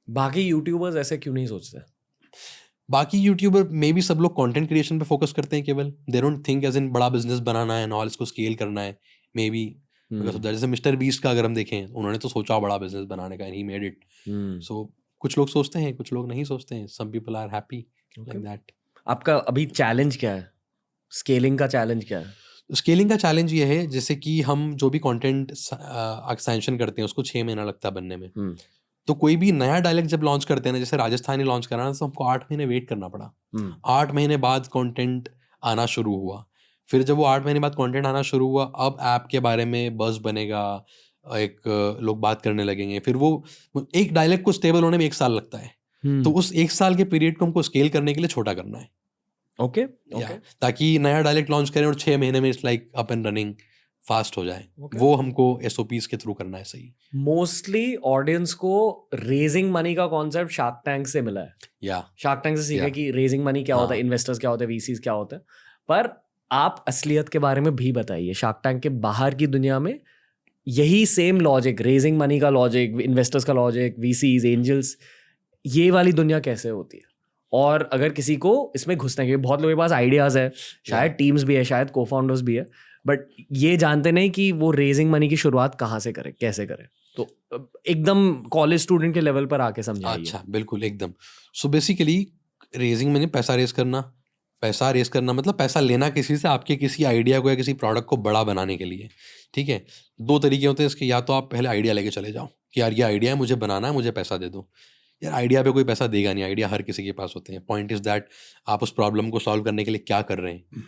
बाकी यूट्यूबर्स ऐसे क्यों नहीं सोचते? बाकी यूट्यूबर मे बी सब लोग कंटेंट क्रिएशन पे फोकस करते हैं केवल. They don't think as in बड़ा बिजनेस बनाना है और इसको स्केल करना है. Maybe because of that. जैसे मिस्टर बीस्ट का अगर हम देखें, उन्होंने तो सोचा बड़ा बिजनेस बनाने का and he made it. So कुछ लोग सोचते हैं, कुछ लोग नहीं सोचते हैं. Some people are happy like that. आपका अभी चैलेंज क्या है? स्केलिंग का चैलेंज क्या है? स्केलिंग का चैलेंज ये है जैसे कि हम जो भी कंटेंट एक्सटेंशन करते हैं उसको 6 महीना लगता है बनने में. तो कोई भी नया डायलेक्ट जब लॉन्च करते हैं ना, जैसे राजस्थानी लॉन्च करा ना, तो हमको 8 महीने वेट करना पड़ा. 8 महीने बाद कंटेंट आना शुरू हुआ. फिर जब वो 8 महीने बाद कंटेंट आना शुरू हुआ, अब ऐप के बारे में बज़ बनेगा, एक लोग बात करने लगेंगे. फिर वो एक डायलेक्ट को स्टेबल होने में 1 साल लगता है. तो उस 1 साल के पीरियड को हमको स्केल करने के लिए छोटा करना है. ओके. ताकि नया डायलेक्ट लॉन्च करें और 6 महीने में it's like up and running fast हो जाए. वो हमको एसओपीज के थ्रू करना है. सही. मोस्टली ऑडियंस को रेजिंग मनी का कॉन्सेप्ट शार्क टैंक से मिला है. शार्क टैंक से सीखा कि रेजिंग मनी क्या होता है, इन्वेस्टर्स क्या होते हैं, वीसीज क्या होते हैं. पर आप असलियत के बारे में भी बताइए. शार्क टैंक के बाहर की दुनिया में यही सेम लॉजिक, रेजिंग मनी का लॉजिक, इन्वेस्टर्स का लॉजिक, वीसीज, एंजल्स, ये वाली दुनिया कैसे होती है? और अगर किसी को इसमें घुसना है, क्योंकि बहुत लोगों के पास आइडियाज है, शायद टीम्स भी है, शायद को फाउंडर्स भी है, बट ये जानते नहीं कि वो रेजिंग मनी की शुरुआत कहाँ से करें, कैसे करें. तो एकदम कॉलेज स्टूडेंट के लेवल पर आके समझाइए. अच्छा, बिल्कुल एकदम. सो बेसिकली रेजिंग मनी, पैसा रेज करना मतलब पैसा लेना किसी से आपके किसी आइडिया को या किसी प्रोडक्ट को बड़ा बनाने के लिए. ठीक है. 2 तरीके होते हैं इसके. या तो आप पहले आइडिया लेके चले जाओ कि यार ये आइडिया है, मुझे बनाना है, मुझे पैसा दे दो. यार आइडिया पे कोई पैसा देगा नहीं. आइडिया हर किसी के पास होते हैं. पॉइंट इज दैट आप उस प्रॉब्लम को सॉल्व करने के लिए क्या कर रहे हैं.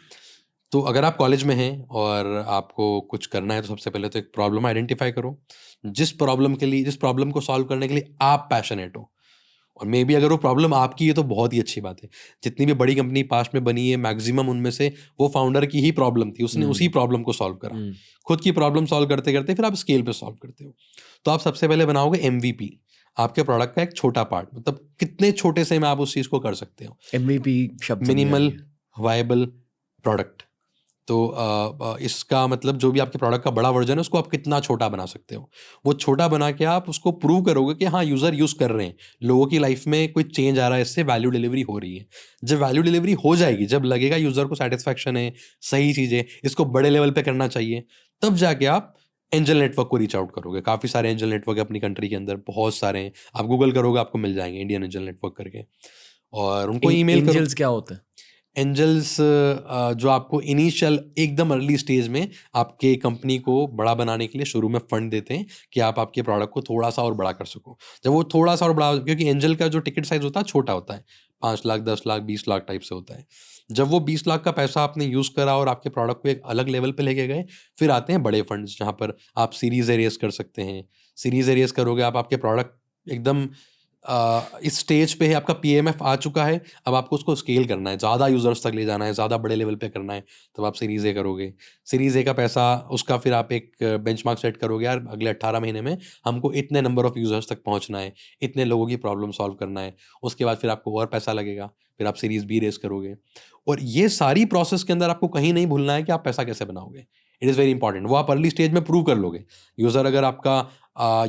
तो अगर आप कॉलेज में हैं और आपको कुछ करना है तो सबसे पहले तो एक प्रॉब्लम आइडेंटिफाई करो. जिस प्रॉब्लम को सॉल्व करने के लिए आप पैशनेट हो. और मे बी अगर वो प्रॉब्लम आपकी है तो बहुत ही अच्छी बात है. जितनी भी बड़ी कंपनी पास्ट में बनी है, मैक्सिमम उनमें से वो फाउंडर की ही प्रॉब्लम थी. उसने उसी प्रॉब्लम को सॉल्व करा. खुद की प्रॉब्लम सॉल्व करते करते फिर आप स्केल पे सॉल्व करते हो. तो आप सबसे पहले बनाओगे MVP, आपके प्रोडक्ट का एक छोटा पार्ट. मतलब कितने छोटे से में आप उस चीज़ को कर सकते हो. MVP शब्द मिनिमल वायबल प्रोडक्ट. तो इसका मतलब जो भी आपके प्रोडक्ट का बड़ा वर्जन है उसको आप कितना छोटा बना सकते हो. वो छोटा बना के आप उसको प्रूव करोगे कि हाँ यूज़र यूज़ कर रहे हैं, लोगों की लाइफ में कोई चेंज आ रहा है, इससे वैल्यू डिलीवरी हो रही है. जब वैल्यू डिलीवरी हो जाएगी, जब लगेगा यूज़र को सेटिस्फैक्शन है, सही चीज़ें, इसको बड़े लेवल पे करना चाहिए, तब जाके आप एंजल नेटवर्क को रीच आउट करोगे. काफ़ी सारे एंजल नेटवर्क अपनी कंट्री के अंदर बहुत सारे हैं. आप गूगल करोगे आपको मिल जाएंगे इंडियन एंजल नेटवर्क करके. और उनको ईमेल करो. एंजल्स क्या होता है? एंजल्स जो आपको इनिशियल एकदम अर्ली स्टेज में आपके कंपनी को बड़ा बनाने के लिए शुरू में फंड देते हैं कि आप आपके प्रोडक्ट को थोड़ा सा और बड़ा कर सको. जब वो थोड़ा सा और बड़ा, क्योंकि एंजल का जो टिकट साइज होता है छोटा होता है, 5 लाख 10 लाख 20 लाख टाइप से होता है. जब वो 20 लाख का पैसा आपने यूज़ करा और आपके प्रोडक्ट को एक अलग लेवल पे लेके गए, फिर आते हैं बड़े फंड्स जहाँ पर आप सीरीज ए रेस कर सकते हैं. सीरीज ए रेस करोगे, आप आपके प्रोडक्ट एकदम इस स्टेज पे है, आपका PMF आ चुका है, अब आपको उसको स्केल करना है, ज़्यादा यूज़र्स तक ले जाना है, ज़्यादा बड़े लेवल पे करना है, तब आप सीरीज़ ए करोगे. सीरीज़ ए का पैसा, उसका फिर आप एक बेंचमार्क सेट करोगे, यार अगले 18 महीने में हमको इतने नंबर ऑफ़ यूज़र्स तक पहुंचना है, इतने लोगों की प्रॉब्लम सॉल्व करना है. उसके बाद फिर आपको और पैसा लगेगा, फिर आप सीरीज़ B रेस करोगे. और ये सारी प्रोसेस के अंदर आपको कहीं नहीं भूलना है कि आप पैसा कैसे बनाओगे. It is very important. वो आप अर्ली स्टेज में प्रूव कर लोगे. यूज़र अगर आपका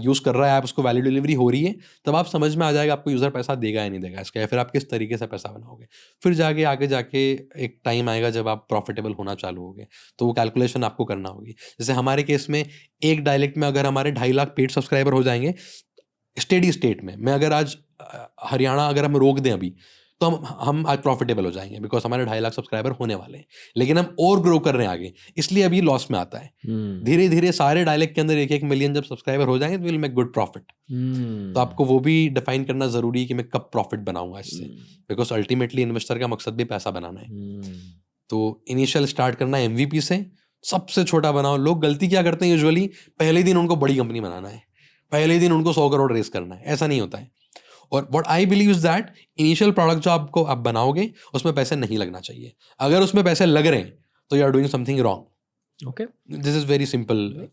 यूज़ कर रहा है, आप उसको वैल्यू डिलीवरी हो रही है, तब आप समझ में आ जाएगा आपको यूज़र पैसा देगा या नहीं देगा इसका, या फिर आप किस तरीके से पैसा बनाओगे. फिर आगे जाके एक टाइम आएगा जब आप प्रॉफिटेबल होना चालू होगे, तो वो कैलकुलेशन आपको करना होगी. जैसे हमारे केस में एक डायलेक्ट में अगर हमारे 2.5 लाख पेड सब्सक्राइबर हो जाएंगे स्टेडी स्टेट में अगर आज हरियाणा अगर हम रोक दें अभी, तो हम आज प्रॉफिटेबल हो जाएंगे, बिकॉज हमारे 2.5 लाख सब्सक्राइबर होने वाले हैं. लेकिन हम और ग्रो कर रहे हैं आगे, इसलिए अभी लॉस में आता है. धीरे धीरे सारे डायलेक्ट के अंदर 1-1 मिलियन जब सब्सक्राइबर हो जाएंगे तो विल मेक गुड प्रॉफिट. तो आपको वो भी डिफाइन करना जरूरी है कि मैं कब प्रॉफिट बनाऊंगा इससे, बिकॉज अल्टीमेटली इन्वेस्टर का मकसद भी पैसा बनाना है. तो इनिशियल स्टार्ट करना है MVP से, सबसे छोटा बनाओ. लोग गलती क्या करते हैं यूजुअली, पहले दिन उनको बड़ी कंपनी बनाना है, पहले दिन उनको 100 करोड़ रेस करना है. ऐसा नहीं होता है. और what I believe is that initial product जो आप बनाओगे उसमें पैसे नहीं लगना चाहिए. अगर उसमें पैसे लग रहे हैं तो you are doing something wrong. Okay, this is very simple.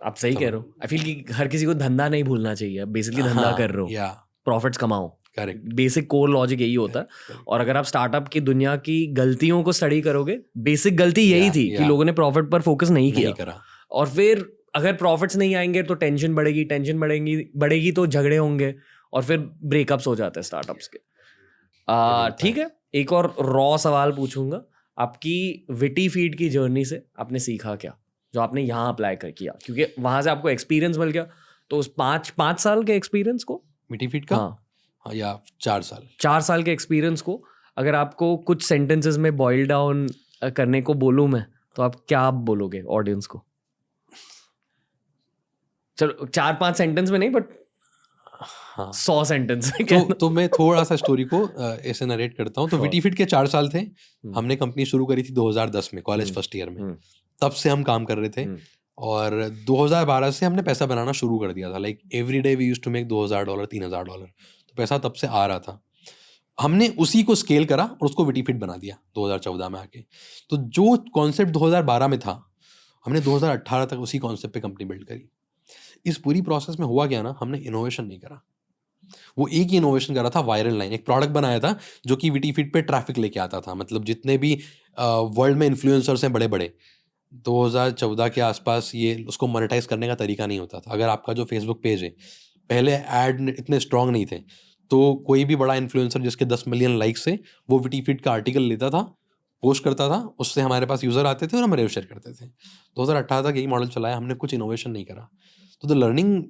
आप सही कह रहे हो. आई फील कि हर किसी को धंधा नहीं भूलना चाहिए. बेसिकली धंधा कर रहे हो, या प्रॉफिट्स कमाओ. करेक्ट. बेसिक कोर लॉजिक यही होता है. और अगर आप स्टार्टअप की दुनिया की गलतियों को स्टडी करोगे, बेसिक गलती यही थी कि लोगों ने प्रॉफिट पर फोकस नहीं किया. और फिर अगर प्रॉफिट्स नहीं आएंगे तो टेंशन बढ़ेगी तो झगड़े होंगे और फिर ब्रेकअप्स हो जाते हैं स्टार्टअप्स के. ठीक है, एक और रॉ सवाल पूछूंगा. आपकी विटी फीड की जर्नी से आपने सीखा क्या जो आपने यहाँ अप्लाई कर किया, क्योंकि वहां से आपको एक्सपीरियंस मिल गया. तो उस 5 साल के एक्सपीरियंस को, विटी फीड का, हाँ, या 4 साल के एक्सपीरियंस को अगर आपको कुछ सेंटेंसेस में बॉइल डाउन करने को बोलूं मैं, तो आप क्या बोलोगे ऑडियंस को? चलो 4-5 सेंटेंस में नहीं, बट 100 सेंटेंस में. तो मैं थोड़ा सा स्टोरी को ऐसे नरेट करता हूँ. तो विटी फीड के 4 साल थे. हमने कंपनी शुरू करी थी 2010 में, कॉलेज फर्स्ट ईयर में. तब से हम काम कर रहे थे और 2012 से हमने पैसा बनाना शुरू कर दिया था. Like every day we used to make $2,000 $3,000. तो पैसा तब से आ रहा था. हमने उसी को स्केल करा और उसको विटी फीड बना दिया 2014 में आके. तो जो कॉन्सेप्ट 2012 में था, हमने 2018 तक उसी कॉन्सेप्ट पे कंपनी बिल्ड करी. इस पूरी प्रोसेस में हुआ क्या ना, हमने इनोवेशन नहीं करा. वो एक ही इनोवेशन करा था, वायरल लाइन. एक प्रोडक्ट बनाया था जो कि विटी फीड पे ट्रैफिक लेके आता था. मतलब जितने भी वर्ल्ड में इन्फ्लुएंसर्स हैं बड़े बड़े, 2014 के आसपास ये उसको मोनेटाइज करने का तरीका नहीं होता था. अगर आपका जो फेसबुक पेज है, पहले ऐड इतने स्ट्रांग नहीं थे, तो कोई भी बड़ा इन्फ्लुएंसर जिसके 10 मिलियन लाइक्स है, वो विटी फीड का आर्टिकल लेता था, पोस्ट करता था, उससे हमारे पास यूज़र आते थे और हम रेव शेयर करते थे. 2018 तक यही मॉडल चलाया. हमने कुछ इनोवेशन नहीं करा. तो the learning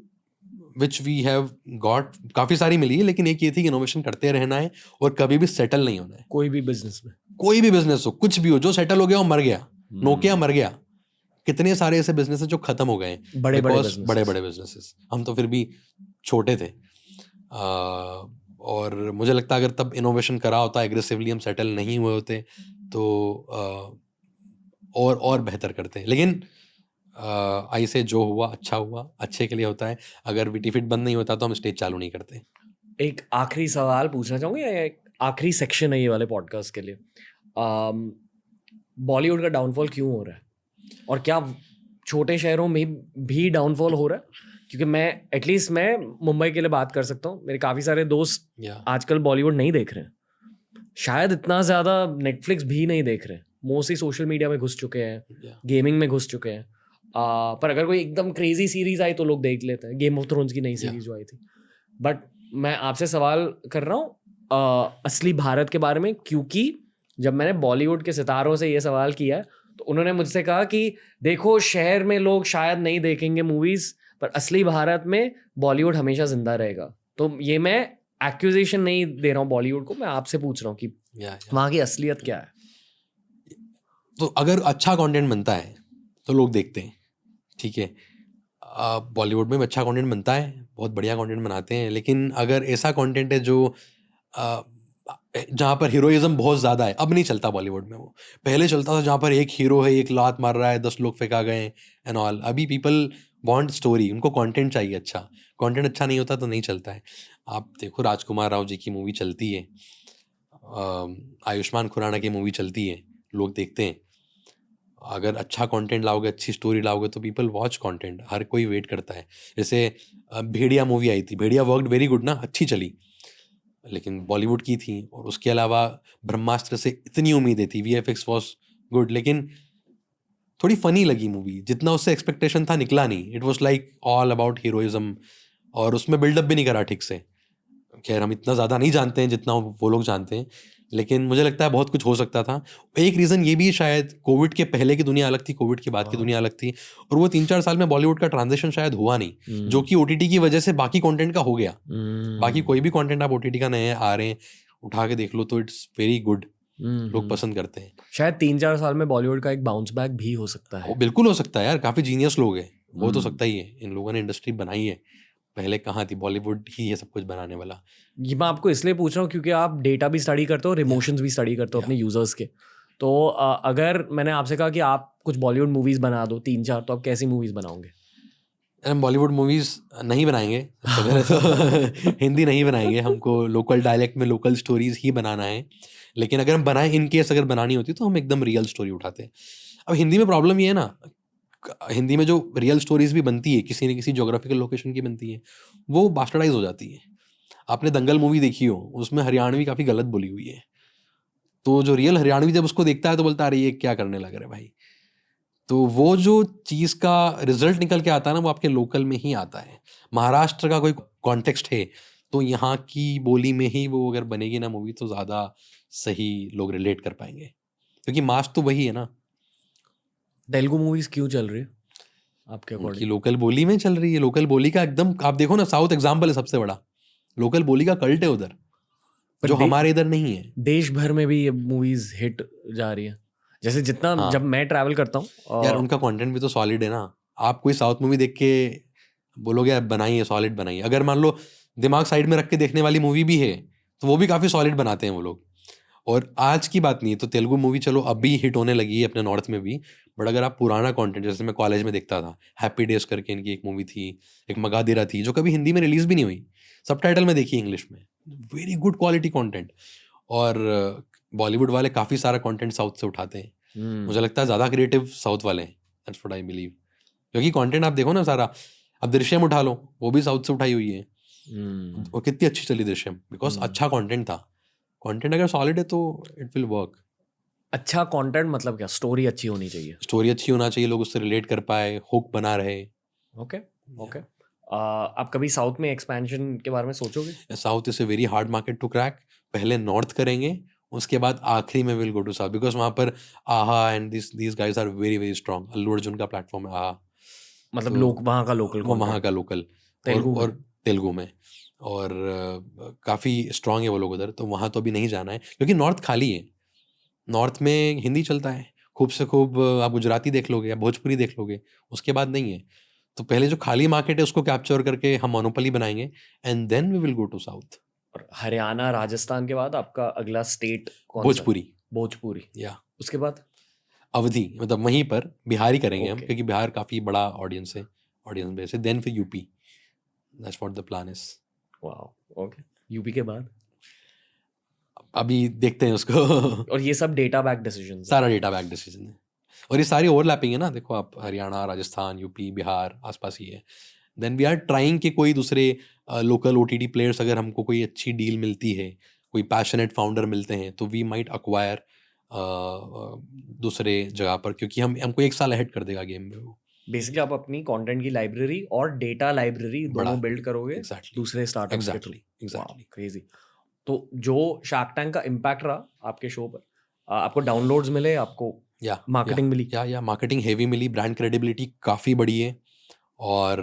which we have got काफ़ी सारी मिली है, लेकिन एक ये थी कि इनोवेशन करते रहना है और कभी भी सेटल नहीं होना है. कोई भी बिजनेस में, कोई भी बिजनेस हो, कुछ भी हो, जो सेटल हो गया वो मर गया. नोकिया मर गया. कितने सारे ऐसे बिजनेस जो खत्म हो गए, बड़े बड़े बिजनेसेस. हम तो फिर भी छोटे थे. और मुझे लगता है अगर तब इनोवेशन करा होता, एग्रेसिवली हम सेटल नहीं हुए होते, तो और बेहतर करते हैं. लेकिन आई से जो हुआ अच्छा हुआ, अच्छे के लिए होता है. अगर विटी फीड बंद नहीं होता तो हम स्टेज चालू नहीं करते. एक आखिरी सवाल पूछना चाहूँगा, एक आखिरी सेक्शन है ये वाले पॉडकास्ट के लिए. बॉलीवुड का डाउनफॉल क्यों हो रहा है और क्या छोटे शहरों में भी डाउनफॉल हो रहा है? क्योंकि मैं मुंबई के लिए बात कर सकता हूँ. मेरे काफ़ी सारे दोस्त आजकल बॉलीवुड नहीं देख रहे हैं. शायद इतना ज़्यादा नेटफ्लिक्स भी नहीं देख रहे हैं. मोस्टली सोशल मीडिया में घुस चुके हैं, गेमिंग में घुस चुके हैं. पर अगर कोई एकदम क्रेजी सीरीज आई तो लोग देख लेते हैं. गेम ऑफ थ्रोन्स की नई सीरीज जो आई थी. बट मैं आपसे सवाल कर रहा हूँ असली भारत के बारे में, क्योंकि जब मैंने बॉलीवुड के सितारों से ये सवाल किया तो उन्होंने मुझसे कहा कि देखो, शहर में लोग शायद नहीं देखेंगे मूवीज, पर असली भारत में बॉलीवुड हमेशा जिंदा रहेगा. तो ये मैं एक्यूजेशन नहीं दे रहा हूँ बॉलीवुड को, मैं आपसे पूछ रहा हूँ कि वहाँ की असलियत क्या है. तो अगर अच्छा कंटेंट बनता है तो लोग देखते हैं. ठीक है, बॉलीवुड में अच्छा कंटेंट बनता है, बहुत बढ़िया कंटेंट बनाते हैं. लेकिन अगर ऐसा कंटेंट है जो जहाँ पर हीरोइज्म बहुत ज़्यादा है, अब नहीं चलता बॉलीवुड में. वो पहले चलता था जहाँ पर एक हीरो है, एक लात मार रहा है, 10 लोग फेंका गए एंड ऑल. अभी पीपल वांट स्टोरी, उनको कंटेंट चाहिए. अच्छा कंटेंट अच्छा नहीं होता तो नहीं चलता है. आप देखो, राजकुमार राव जी की मूवी चलती है, आयुष्मान खुराना की मूवी चलती है, लोग देखते हैं. अगर अच्छा कंटेंट लाओगे, अच्छी स्टोरी लाओगे तो पीपल वॉच कंटेंट. हर कोई वेट करता है. जैसे भेड़िया मूवी आई थी, भेड़िया वर्कड वेरी गुड ना, अच्छी चली, लेकिन बॉलीवुड की थी. और उसके अलावा ब्रह्मास्त्र से इतनी उम्मीदें थी, VFX वॉज गुड, लेकिन थोड़ी फनी लगी मूवी. जितना उससे एक्सपेक्टेशन था निकला नहीं. It was like all about heroism, और उसमें बिल्डअप भी नहीं करा ठीक से. खैर, हम इतना ज़्यादा नहीं जानते हैं जितना वो लोग जानते हैं, लेकिन मुझे लगता है बहुत कुछ हो सकता था. एक रीज़न ये भी शायद, कोविड के पहले की दुनिया अलग थी, कोविड के बाद की दुनिया अलग थी, और वो 3-4 साल में बॉलीवुड का ट्रांजिशन शायद हुआ नहीं, जो कि OTT की वजह से बाकी कंटेंट का हो गया. बाकी कोई भी कंटेंट आप OTT का नए आ रहे हैं, उठा के देख लो तो इट्स वेरी गुड, लोग पसंद करते हैं. शायद 3-4 साल में बॉलीवुड का एक बाउंस बैक भी हो सकता है. बिल्कुल हो सकता है यार, काफ़ी जीनियस लोग हैं, हो तो सकता ही है. इन लोगों ने इंडस्ट्री बनाई है, पहले कहाँ थी, बॉलीवुड ही ये सब कुछ बनाने वाला. ये मैं आपको इसलिए पूछ रहा हूँ क्योंकि आप डेटा भी स्टडी करते हो और इमोशंस भी स्टडी करते हो अपने यूजर्स के. तो अगर मैंने आपसे कहा कि आप कुछ बॉलीवुड मूवीज बना दो 3-4, तो आप कैसी मूवीज बनाओगे? हम बॉलीवुड मूवीज नहीं बनाएंगे सबसे पहले तो हिंदी नहीं बनाएंगे, हमको लोकल डायलेक्ट में लोकल स्टोरीज ही बनाना है। लेकिन अगर हम बनाए, इन केस अगर बनानी होती तो हम एकदम रियल स्टोरी उठाते हैं। अब हिंदी में प्रॉब्लम ये है ना, हिंदी में जो रियल स्टोरीज भी बनती है किसी न किसी जोग्राफिकल लोकेशन की बनती है, वो बास्टर्डाइज हो जाती है। आपने दंगल मूवी देखी हो, उसमें हरियाणवी काफ़ी गलत बोली हुई है, तो जो रियल हरियाणवी जब उसको देखता है तो बोलता है अरे ये क्या करने लग रहे भाई। तो वो जो चीज़ का रिजल्ट निकल के आता है ना, वो आपके लोकल में ही आता है। महाराष्ट्र का कोई कॉन्टेक्स्ट है तो यहाँ की बोली में ही वो अगर बनेगी ना मूवी, तो ज़्यादा सही लोग रिलेट कर पाएंगे, क्योंकि मास तो वही है ना। तेलुगु मूवीज क्यों चल रही है आपके उनकी अकॉर्डिंग? लोकल बोली में चल रही है, लोकल बोली का एकदम, आप देखो ना, साउथ एग्जाम्पल है सबसे बड़ा, लोकल बोली का कल्ट है उधर, पर जो हमारे इधर नहीं है। देश भर में भी ये मूवीज हिट जा रही है। जैसे जितना हाँ जब मैं ट्रैवल करता हूँ यार, उनका कंटेंट भी तो सॉलिड है ना। आप कोई साउथ मूवी देख के बोलोगे यार बनाइए, सॉलिड बनाइए, अगर मान लो दिमाग साइड में रख के देखने वाली मूवी भी है तो वो भी काफ़ी सॉलिड बनाते हैं वो लोग। और आज की बात नहीं है तो तेलुगु मूवी चलो अभी हिट होने लगी है अपने नॉर्थ में भी, बट अगर आप पुराना कंटेंट, जैसे मैं कॉलेज में देखता था, हैप्पी डेज करके इनकी एक मूवी थी, एक मगादिरा थी जो कभी हिंदी में रिलीज भी नहीं हुई, सबटाइटल में देखी इंग्लिश में, वेरी गुड क्वालिटी कंटेंट। और बॉलीवुड वाले काफ़ी सारा कंटेंट साउथ से उठाते हैं, मुझे लगता है ज़्यादा क्रिएटिव साउथ वाले हैं, दैट्स व्हाट आई बिलीव। क्योंकि कंटेंट आप देखो ना सारा, अब दृश्यम उठा लो, वो भी साउथ से उठाई हुई है, और कितनी अच्छी चली दृश्यम, बिकॉज अच्छा कंटेंट था। कंटेंट अगर सॉलिड है तो इट विल वर्क। अच्छा कंटेंट मतलब क्या? स्टोरी अच्छी होनी चाहिए। स्टोरी अच्छी होना चाहिए, लोग उससे रिलेट कर पाए, हुक बना रहे। Okay okay. आप कभी साउथ में एक्सपेंशन के बारे में सोचोगे? South is a very hard market to crack. पहले नॉर्थ करेंगे, उसके बाद आखिरी में will go to south, because वहाँ पर आहा and these guys are very very strong. Allu Arjun का प्लेटफॉर्म है आहा, मतलब तो लोग वहाँ का लोकल वो वहाँ कंटेंट का लोकल, तेलुगु में। और तेलुगु में, और काफ़ी स्ट्रांग है वो लोग उधर, तो वहाँ तो अभी नहीं जाना है क्योंकि नॉर्थ खाली है। नॉर्थ में हिंदी चलता है, खूब से खूब आप गुजराती देख लोगे या भोजपुरी देख लोगे, उसके बाद नहीं है। तो पहले जो खाली मार्केट है उसको कैप्चर करके हम मोनोपोली बनाएंगे, and then we will go to south. और हरियाणा राजस्थान के बाद आपका अगला स्टेट कौन सा? भोजपुरी भोजपुरी। या उसके बाद अवधि, मतलब वहीं पर बिहार ही करेंगे हम, ओके। क्योंकि बिहार काफ़ी बड़ा ऑडियंस है, ऑडियंस बेस है। देन फिर UP, that's what the plan is. वाह ओके। यूपी के बाद? अभी देखते हैं उसको और ये सब डेटा बैक डिसीजन? सारा डेटा बैक डिसीजन है, और ये सारी ओवरलैपिंग है ना। देखो आप, हरियाणा, राजस्थान, यूपी, बिहार आसपास ही है। देन वी आर ट्राइंग कि कोई दूसरे लोकल OTT प्लेयर्स, अगर हमको कोई अच्छी डील मिलती है, कोई पैशनेट फाउंडर मिलते हैं, तो वी माइट अक्वायर दूसरे जगह पर, क्योंकि हमको एक साल अहेड कर देगा गेम में वो। बेसिकली आप अपनी कंटेंट की लाइब्रेरी और डेटा लाइब्रेरी बड़ा दोनों बिल्ड करोगे एग्जैक्टली दूसरे स्टार्टअप्स के थ्रू। एग्जैक्टली। क्रेजी। तो जो शार्क टैंक का इम्पैक्ट रहा आपके शो पर, आपको डाउनलोड्स मिले, आपको या मार्केटिंग मिली? या मार्केटिंग हेवी मिली, ब्रांड क्रेडिबिलिटी काफ़ी बड़ी है। और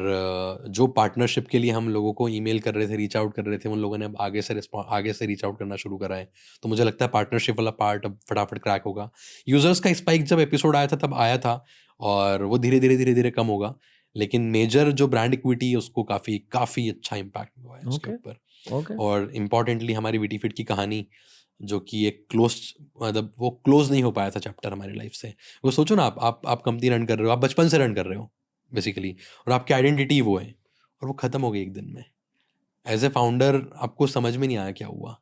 जो पार्टनरशिप के लिए हम लोगों को ईमेल कर रहे थे, रीच आउट कर रहे थे, उन लोगों ने अब आगे से रीच आउट करना शुरू करा है। तो मुझे लगता है पार्टनरशिप वाला पार्ट अब फटाफट क्रैक होगा। यूजर्स का स्पाइक जब एपिसोड आया था तब आया था, और वो धीरे धीरे कम होगा, लेकिन मेजर जो ब्रांड इक्विटी है उसको काफ़ी अच्छा इम्पैक्ट हुआ है उसके ऊपर। ओके। और इम्पॉर्टेंटली हमारी विटीफिट की कहानी, जो कि एक क्लोज, मतलब वो क्लोज नहीं हो पाया था चैप्टर हमारी लाइफ से। वो सोचो ना, आप कंपनी रन कर रहे हो, आप बचपन से रन कर रहे हो बेसिकली, और आपकी आइडेंटिटी वो है, और वो ख़त्म हो गई एक दिन में। एज ए फाउंडर आपको समझ में नहीं आया क्या हुआ,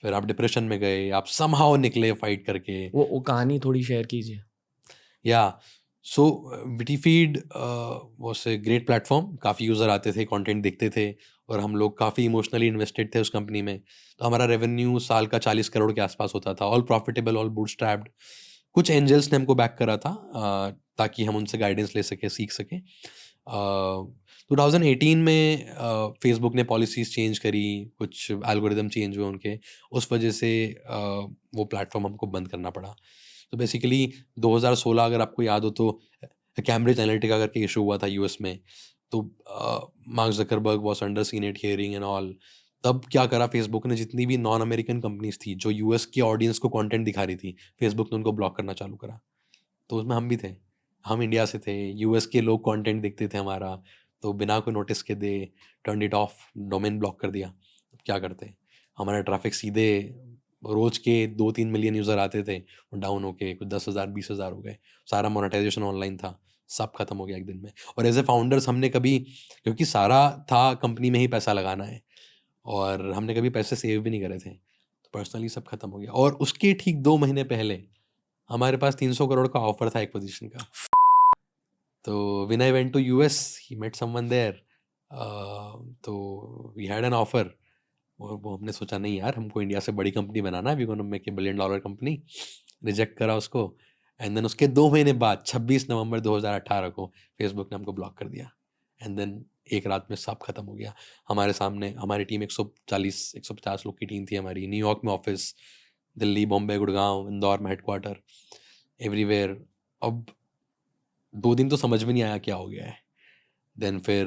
फिर आप डिप्रेशन में गए, आप समहाउ निकले फाइट करके। वो कहानी थोड़ी शेयर कीजिए। या सो WittyFeed was a great platform, काफ़ी यूज़र आते थे, कंटेंट देखते थे, और हम लोग काफ़ी इमोशनली इन्वेस्टेड थे उस कंपनी में। तो हमारा रेवेन्यू साल का 40 करोड़ के आसपास होता था, ऑल प्रॉफिटेबल, ऑल बूटस्ट्रैप्ड। कुछ एंजल्स ने हमको बैक करा था ताकि हम उनसे गाइडेंस ले सके, सीख सके। 2018 में फेसबुक ने पॉलिसीज़ चेंज करी, कुछ एल्गोरिदम चेंज हुए उनके, उस वजह से वो प्लेटफॉर्म हमको बंद करना पड़ा। तो बेसिकली 2016, अगर आपको याद हो तो, कैम्ब्रिज एनालिटिका करके इशू हुआ था यूएस में, तो mark Zuckerberg was under senate hearing and all. तब क्या करा फेसबुक ने, जितनी भी नॉन अमेरिकन कंपनीज थी जो यूएस के ऑडियंस को कंटेंट दिखा रही थी, फेसबुक ने उनको ब्लॉक करना चालू करा। तो उसमें हम भी थे, हम इंडिया से थे, यूएस के लोग कंटेंट देखते थे हमारा, तो बिना कोई नोटिस के they turn it of, domain block कर दिया। अब क्या करते, हमारा ट्रैफिक सीधे रोज के 2-3 मिलियन यूज़र आते थे, वो डाउन होके कुछ 10,000 20,000 हो गए, सारा मोनेटाइजेशन ऑनलाइन था, सब खत्म हो गया एक दिन में। और एज ए फाउंडर्स हमने कभी, क्योंकि सारा था कंपनी में ही पैसा लगाना है और हमने कभी पैसे सेव भी नहीं करे थे, तो पर्सनली सब खत्म हो गया। और उसके ठीक 2 महीने पहले हमारे पास 300 करोड़ का ऑफर था एक पोजीशन का। तो when I went to US, he met someone there, तो वी हैड एन ऑफर। और वो हमने सोचा नहीं यार, हमको इंडिया से बड़ी कंपनी बनाना है, we gonna make a $1 billion company. Reject करा उसको। एंड देन उसके 2 महीने बाद 26 नवंबर 2018 को फेसबुक ने हमको ब्लॉक कर दिया। एंड देन एक रात में सब खत्म हो गया हमारे सामने। हमारी टीम 140-150 लोग की टीम थी हमारी। न्यूयॉर्क में ऑफिस, दिल्ली, बॉम्बे, गुड़गांव, इंदौर में हेडक्वार्टर, एवरीवेयर। अब 2 दिन तो समझ में नहीं आया क्या हो गया है। देन फिर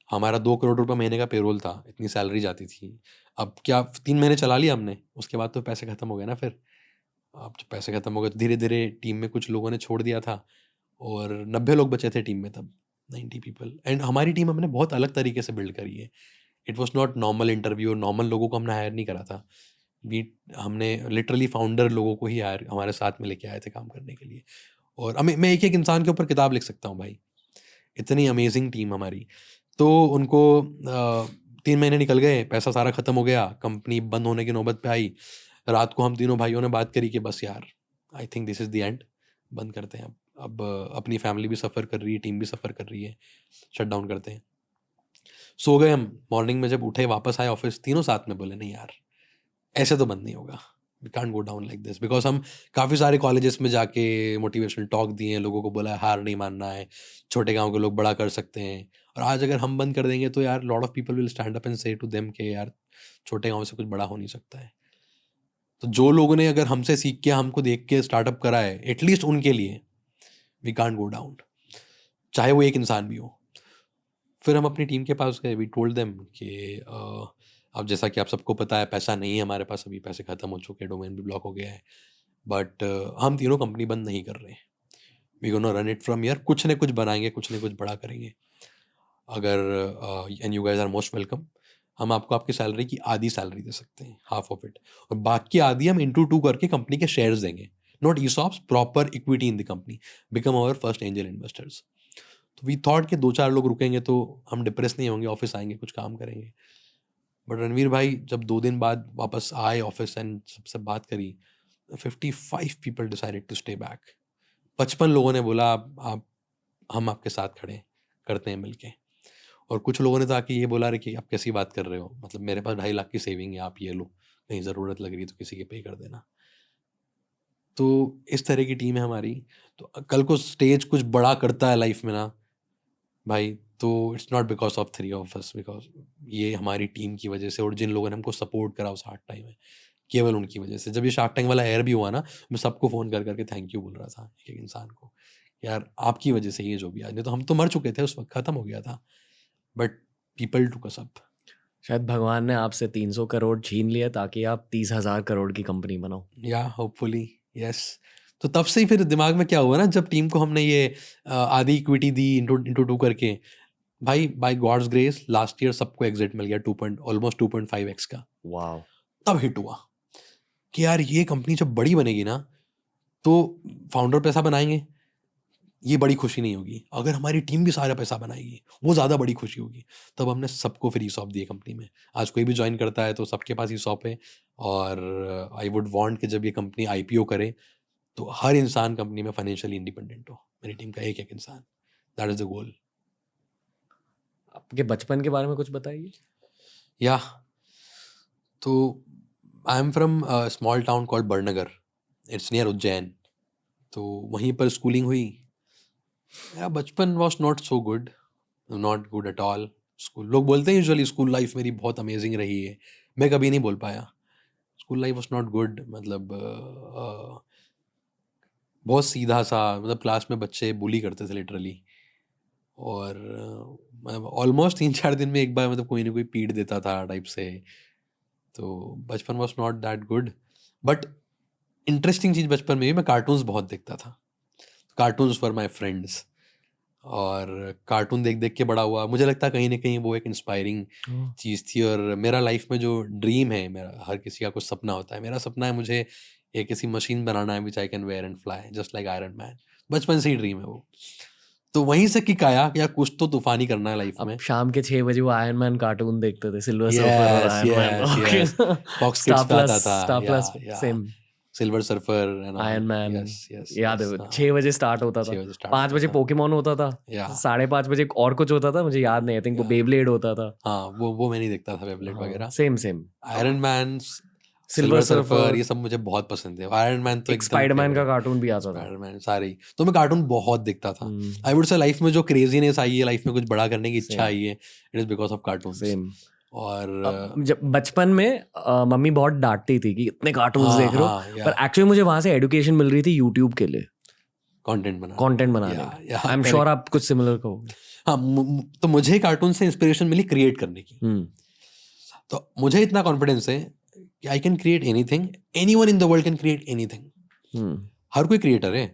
हमारा 2 करोड़ रुपए महीने का पेरोल था, इतनी सैलरी जाती थी। अब क्या 3 महीने चला लिया हमने, उसके बाद तो पैसे खत्म हो गए ना। फिर अब जब पैसे खत्म हो गए तो धीरे धीरे टीम में कुछ लोगों ने छोड़ दिया था और 90 लोग बचे थे टीम में तब, 90 पीपल। एंड हमारी टीम हमने बहुत अलग तरीके से बिल्ड करी है। It was not normal interview, normal लोगों को हमने हायर नहीं करा था। हमने लिटरली फाउंडर लोगों को ही हायर हमारे साथ में लेके आए थे काम करने के लिए। और मैं एक एक इंसान के ऊपर किताब लिख सकता हूँ भाई, इतनी अमेजिंग टीम हमारी। तो उनको 3 महीने निकल गए, पैसा सारा खत्म हो गया, कंपनी बंद होने की नौबत पे आई। रात को हम तीनों भाइयों ने बात करी कि बस यार, I think this is the end, बंद करते हैं अब अपनी फैमिली भी सफ़र कर रही है, टीम भी सफ़र कर रही है, शट डाउन करते हैं। सो गए हम। मॉर्निंग में जब उठे, वापस आए ऑफिस, तीनों साथ में बोले नहीं यार, ऐसे तो बंद नहीं होगा, we can't go down like this. Because हम काफ़ी सारे कॉलेजेस में जाके मोटिवेशनल टॉक दिए हैं, लोगों को बोला है हार नहीं मानना है, छोटे गांव के लोग बड़ा कर सकते हैं। और आज अगर हम बंद कर देंगे तो यार lot of people will stand up and से टू देम के यार छोटे गांव से कुछ बड़ा हो नहीं सकता है। तो जो लोगों ने अगर हमसे सीख के, हमको देख के स्टार्टअप करा है, एटलीस्ट उनके लिए वी कांट गो डाउन, चाहे वो एक इंसान भी हो। फिर हम अपनी टीम के पास गए, वी टोल्ड देम कि अब जैसा कि आप सबको पता है, पैसा नहीं है हमारे पास, अभी पैसे ख़त्म हो चुके हैं, डोमेन भी ब्लॉक हो गया है, बट हम तीनों कंपनी बंद नहीं कर रहे, we gonna run it from here, कुछ न कुछ बनाएंगे, कुछ न कुछ बड़ा करेंगे। अगर and you guys are most welcome, हम आपको आपकी सैलरी की आधी सैलरी दे सकते हैं, हाफ ऑफ इट, और बाकी आधी हम इंटू 2 करके कंपनी के शेयर्स देंगे, not ESOPs, proper equity in the company, become our first angel investors. तो वी थॉट कि 2-4 लोग रुकेंगे तो हम डिप्रेस नहीं होंगे, ऑफिस आएंगे, कुछ काम करेंगे। बट रणवीर भाई जब 2 दिन बाद वापस आए ऑफिस एंड सबसे बात करी, 55 people decided to stay back. 55 लोगों ने बोला आप हम आपके साथ खड़े करते हैं मिलके। और कुछ लोगों ने तो आके ये बोला, रे कि आप कैसी बात कर रहे हो, मतलब मेरे पास 2.5 लाख की सेविंग है, आप ये लो, कहीं ज़रूरत लग रही है तो किसी के पे कर देना। तो इस तरह की टीम है हमारी। तो कल को स्टेज कुछ बड़ा करता है लाइफ में ना भाई, तो it's not because of 3 of us, because ये हमारी टीम की वजह से, और जिन लोगों ने हमको सपोर्ट करा उस हार्ड टाइम में, केवल उनकी वजह से। जब ये शार्क टैंक वाला एयर भी हुआ ना, मैं सबको फ़ोन कर करके थैंक यू बोल रहा था, एक एक इंसान को, यार आपकी वजह से ये जो भी आज, नहीं तो हम तो मर चुके थे उस वक्त, ख़त्म हो गया था, but people took us up. शायद भगवान ने आपसे 300 करोड़ छीन लिया ताकि आप 30,000 करोड़ की कंपनी बनाओ। या होपफुली यस। तो तब से ही फिर दिमाग में क्या हुआ ना, जब टीम को हमने ये आधी इक्विटी दी इंटू 2 करके, भाई by God's grace last year सबको एग्जिट मिल गया ऑलमोस्ट 2.5x का। वाओ। तब हिट हुआ कि यार ये कंपनी जब बड़ी बनेगी ना, तो फाउंडर पैसा बनाएंगे, ये बड़ी खुशी नहीं होगी। अगर हमारी टीम भी सारा पैसा बनाएगी, वो ज़्यादा बड़ी खुशी होगी। तब हमने सबको फिर ईसॉप दिए कंपनी में। आज कोई भी ज्वाइन करता है तो सबके पास ईसॉप है। और आई वुड वांट कि जब ये कंपनी आईपीओ करे तो हर इंसान कंपनी में फाइनेंशियली इंडिपेंडेंट हो, मेरी टीम का एक एक इंसान। That is the goal. आपके बचपन के बारे में कुछ बताइए। या तो I am from small town called Badnagar, it's near Ujjain. तो वहीं पर स्कूलिंग हुई। या बचपन was not so good, not good at all. School, लोग बोलते हैं यूजुअली स्कूल लाइफ मेरी बहुत अमेजिंग रही है, मैं कभी नहीं बोल पाया। School life was not good, मतलब बहुत सीधा सा, मतलब क्लास में बच्चे बुली करते थे लिटरली। और ऑलमोस्ट 3-4 दिन में एक बार मतलब कोई ना कोई पीट देता था टाइप से। तो बचपन was not that good. But interesting चीज़ बचपन में भी, मैं कार्टून्स बहुत देखता था। कार्टून्स फॉर माई फ्रेंड्स, और कार्टून देख देख के बड़ा हुआ। मुझे लगता है कहीं ना कहीं वो एक इंस्पायरिंग चीज़ थी। और मेरा लाइफ में जो ड्रीम है, मेरा, हर किसी का कुछ सपना होता है, मेरा सपना है मुझे एक ऐसी मशीन बनाना है which I can wear and fly just like Iron Man. बचपन से ही ड्रीम है वो। तो वहीं से किक आया कि यार कुछ तो तूफानी करना है लाइफ में। अब शाम के 6 बजे वो आयरन मैन कार्टून देखते थे, सिल्वर सर्फर और yes Iron Man. Yes okay. Yes, Fox Star Kids पे आता प्लस, था। स्टार प्लस या same. Silver Surfer and Iron all. Man yes yes याद है, यस, हाँ, 6 बजे स्टार्ट होता 6 था। बजे स्टार्ट 5 होता बजे था। पोकेमोन होता था, या 5:30 बजे और कुछ होता था, मुझे याद नहीं, आई थिंक वो या बेबलेड होता था। हाँ, वो मैं नहीं देखता था, बेबलेट हाँ, वगैरह। Same same. Iron man, silver silver surfer, ये सर्फर, सब मुझे बहुत पसंद है। आयरन मैन तो एक एकदम स्पाइडरमैन का फेवरेट। कार्टून भी आता था। स्पाइडरमैन सारे ही। तो मैं कार्टून बहुत देखता था। हम्म, आई वुड से लाइफ में जो क्रेजीनेस आई है, लाइफ में कुछ बड़ा करने की इच्छा सेम आई है, it is because of cartoons. Same. और जब बचपन में मम्मी बहुत डांटती थी कि इतने कार्टून्स हाँ देख रहे हो, हाँ, या पर एक्चुअली मुझे वहां से एडुकेशन मिल रही थी यूट्यूब के लिए, कंटेंट बनाने कंटेंट का, बनाने में। या आई एम श्योर आप कुछ सिमिलर कहोगे। हाँ, तो मुझे कार्टून से इंस्पिरेशन मिली क्रिएट करने की। हम्म, तो मुझे इतना कॉन्फिडेंस है कि I can create anything, anyone in the world can create anything. Hmm, हर कोई क्रिएटर है।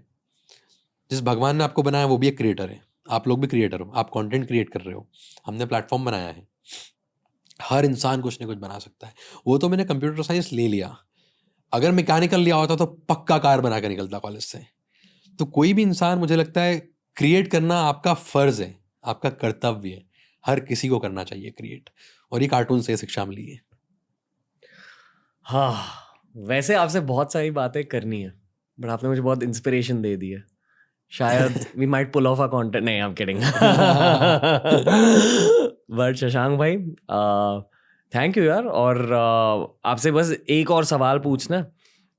जिस भगवान ने आपको बनाया वो भी एक क्रिएटर है। आप लोग भी क्रिएटर हो, आप कंटेंट क्रिएट कर रहे हो। हमने प्लेटफॉर्म बनाया है। हर इंसान कुछ ना कुछ बना सकता है। वो तो मैंने कंप्यूटर साइंस ले लिया, अगर मैकेनिकल लिया होता तो पक्का कार बना के निकलता कॉलेज से। तो कोई भी इंसान, मुझे लगता है क्रिएट करना आपका फर्ज है, आपका कर्तव्य है। हर किसी को करना चाहिए क्रिएट, और ये कार्टून से शिक्षा मिली है। हाँ, वैसे आपसे बहुत सारी बातें करनी है, बट आपने मुझे बहुत इंस्पिरेशन दे दी है। शायद we might pull off a content, नहीं I am kidding. But Shashank भाई, थैंक यू यार। और आपसे बस एक और सवाल पूछना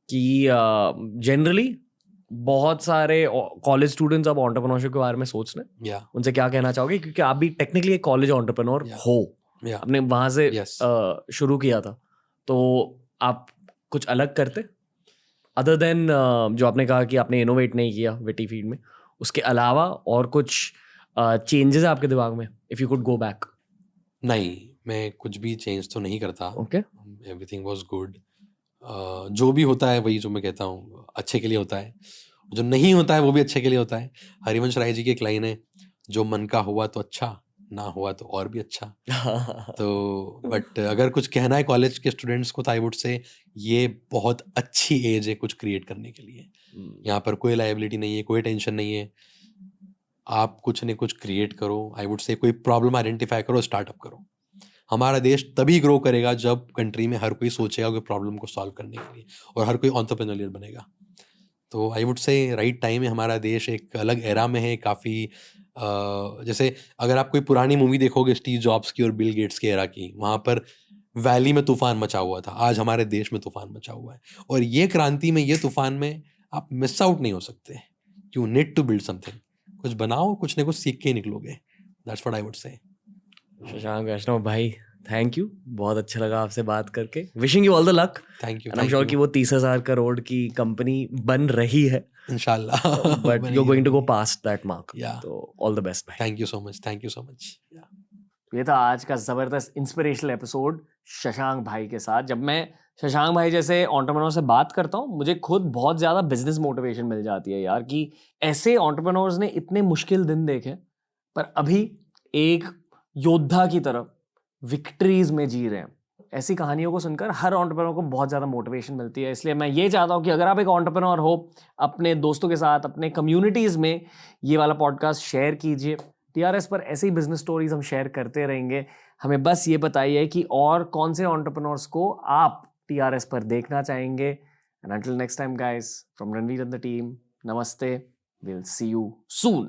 कि जनरली बहुत सारे कॉलेज स्टूडेंट्स अब एंटरप्रेन्योरशिप के बारे में सोच रहे हैं, या उनसे क्या कहना चाहोगे, क्योंकि आप भी टेक्निकली एक कॉलेज एंटरप्रेन्योर Yeah. हो, या आपने वहां से Yes. शुरू किया था, तो आप कुछ अलग करते अदर देन जो आपने कहा कि आपने इनोवेट नहीं किया विटी फीड में, उसके अलावा और कुछ चेंजेस है आपके दिमाग में, if you could go back? नहीं, मैं कुछ भी चेंज तो नहीं करता। Okay, everything was good. जो भी होता है वही, जो मैं कहता हूँ, अच्छे के लिए होता है। जो नहीं होता है वो भी अच्छे के लिए होता है। हरिवंश राय जी की एक लाइन है, जो मन का हुआ तो अच्छा, ना हुआ तो और भी अच्छा। तो बट अगर कुछ कहना है कॉलेज के स्टूडेंट्स को, तो आई वुड से ये बहुत अच्छी एज है कुछ क्रिएट करने के लिए। यहाँ पर कोई लायबिलिटी नहीं है, कोई टेंशन नहीं है। आप कुछ न कुछ क्रिएट करो। आई वुड से कोई प्रॉब्लम आइडेंटिफाई करो, स्टार्टअप करो। हमारा देश तभी ग्रो करेगा जब कंट्री में हर कोई सोचेगा कोई प्रॉब्लम को सॉल्व करने के लिए, और हर कोई एंटरप्रेन्योरियल बनेगा। तो I would say right time है। हमारा देश एक अलग एरा में है काफ़ी। जैसे अगर आप कोई पुरानी मूवी देखोगे स्टीव जॉब्स की और बिल गेट्स के एरा की, वहाँ पर वैली में तूफान मचा हुआ था। आज हमारे देश में तूफान मचा हुआ है, और ये क्रांति में, ये तूफान में आप मिस आउट नहीं हो सकते। You need to build something. कुछ बनाओ, कुछ ना कुछ सीख के ही निकलोगे। That's what I would say. Shashank वैष्णव भाई, थैंक यू, बहुत अच्छा लगा आपसे बात करके। Wishing you all the luck, thank you, and I am sure कि वो 30,000 करोड़ की कंपनी बन रही है, इंशाल्लाह। But you are going to go past that mark. Yeah. तो ऑल द बेस्ट भाई। Thank you so much, thank you so much. ये था आज का जबरदस्त इंस्पिरेशनल एपिसोड शशांक भाई के साथ। जब मैं शशांक भाई जैसे एंटरप्रेन्योर से बात करता हूँ, मुझे खुद बहुत ज़्यादा बिजनेस मोटिवेशन मिल जाती है यार, कि ऐसे एंटरप्रेन्योर्स ने इतने मुश्किल दिन देखे, पर अभी एक योद्धा की तरह विक्ट्रीज में जी रहे हैं। ऐसी कहानियों को सुनकर हर एंटरप्रेन्योर को बहुत ज़्यादा मोटिवेशन मिलती है। इसलिए मैं ये चाहता हूँ कि अगर आप एक एंटरप्रेन्योर हो, अपने दोस्तों के साथ, अपने कम्युनिटीज़ में ये वाला पॉडकास्ट शेयर कीजिए। टीआरएस पर ऐसे ही बिजनेस स्टोरीज हम शेयर करते रहेंगे। हमें बस ये बताइए कि और कौन से एंटरप्रेन्योर्स को आप टीआरएस पर देखना चाहेंगे। And until next time guys, from Ranveer and the team, नमस्ते, विल सी यू सून।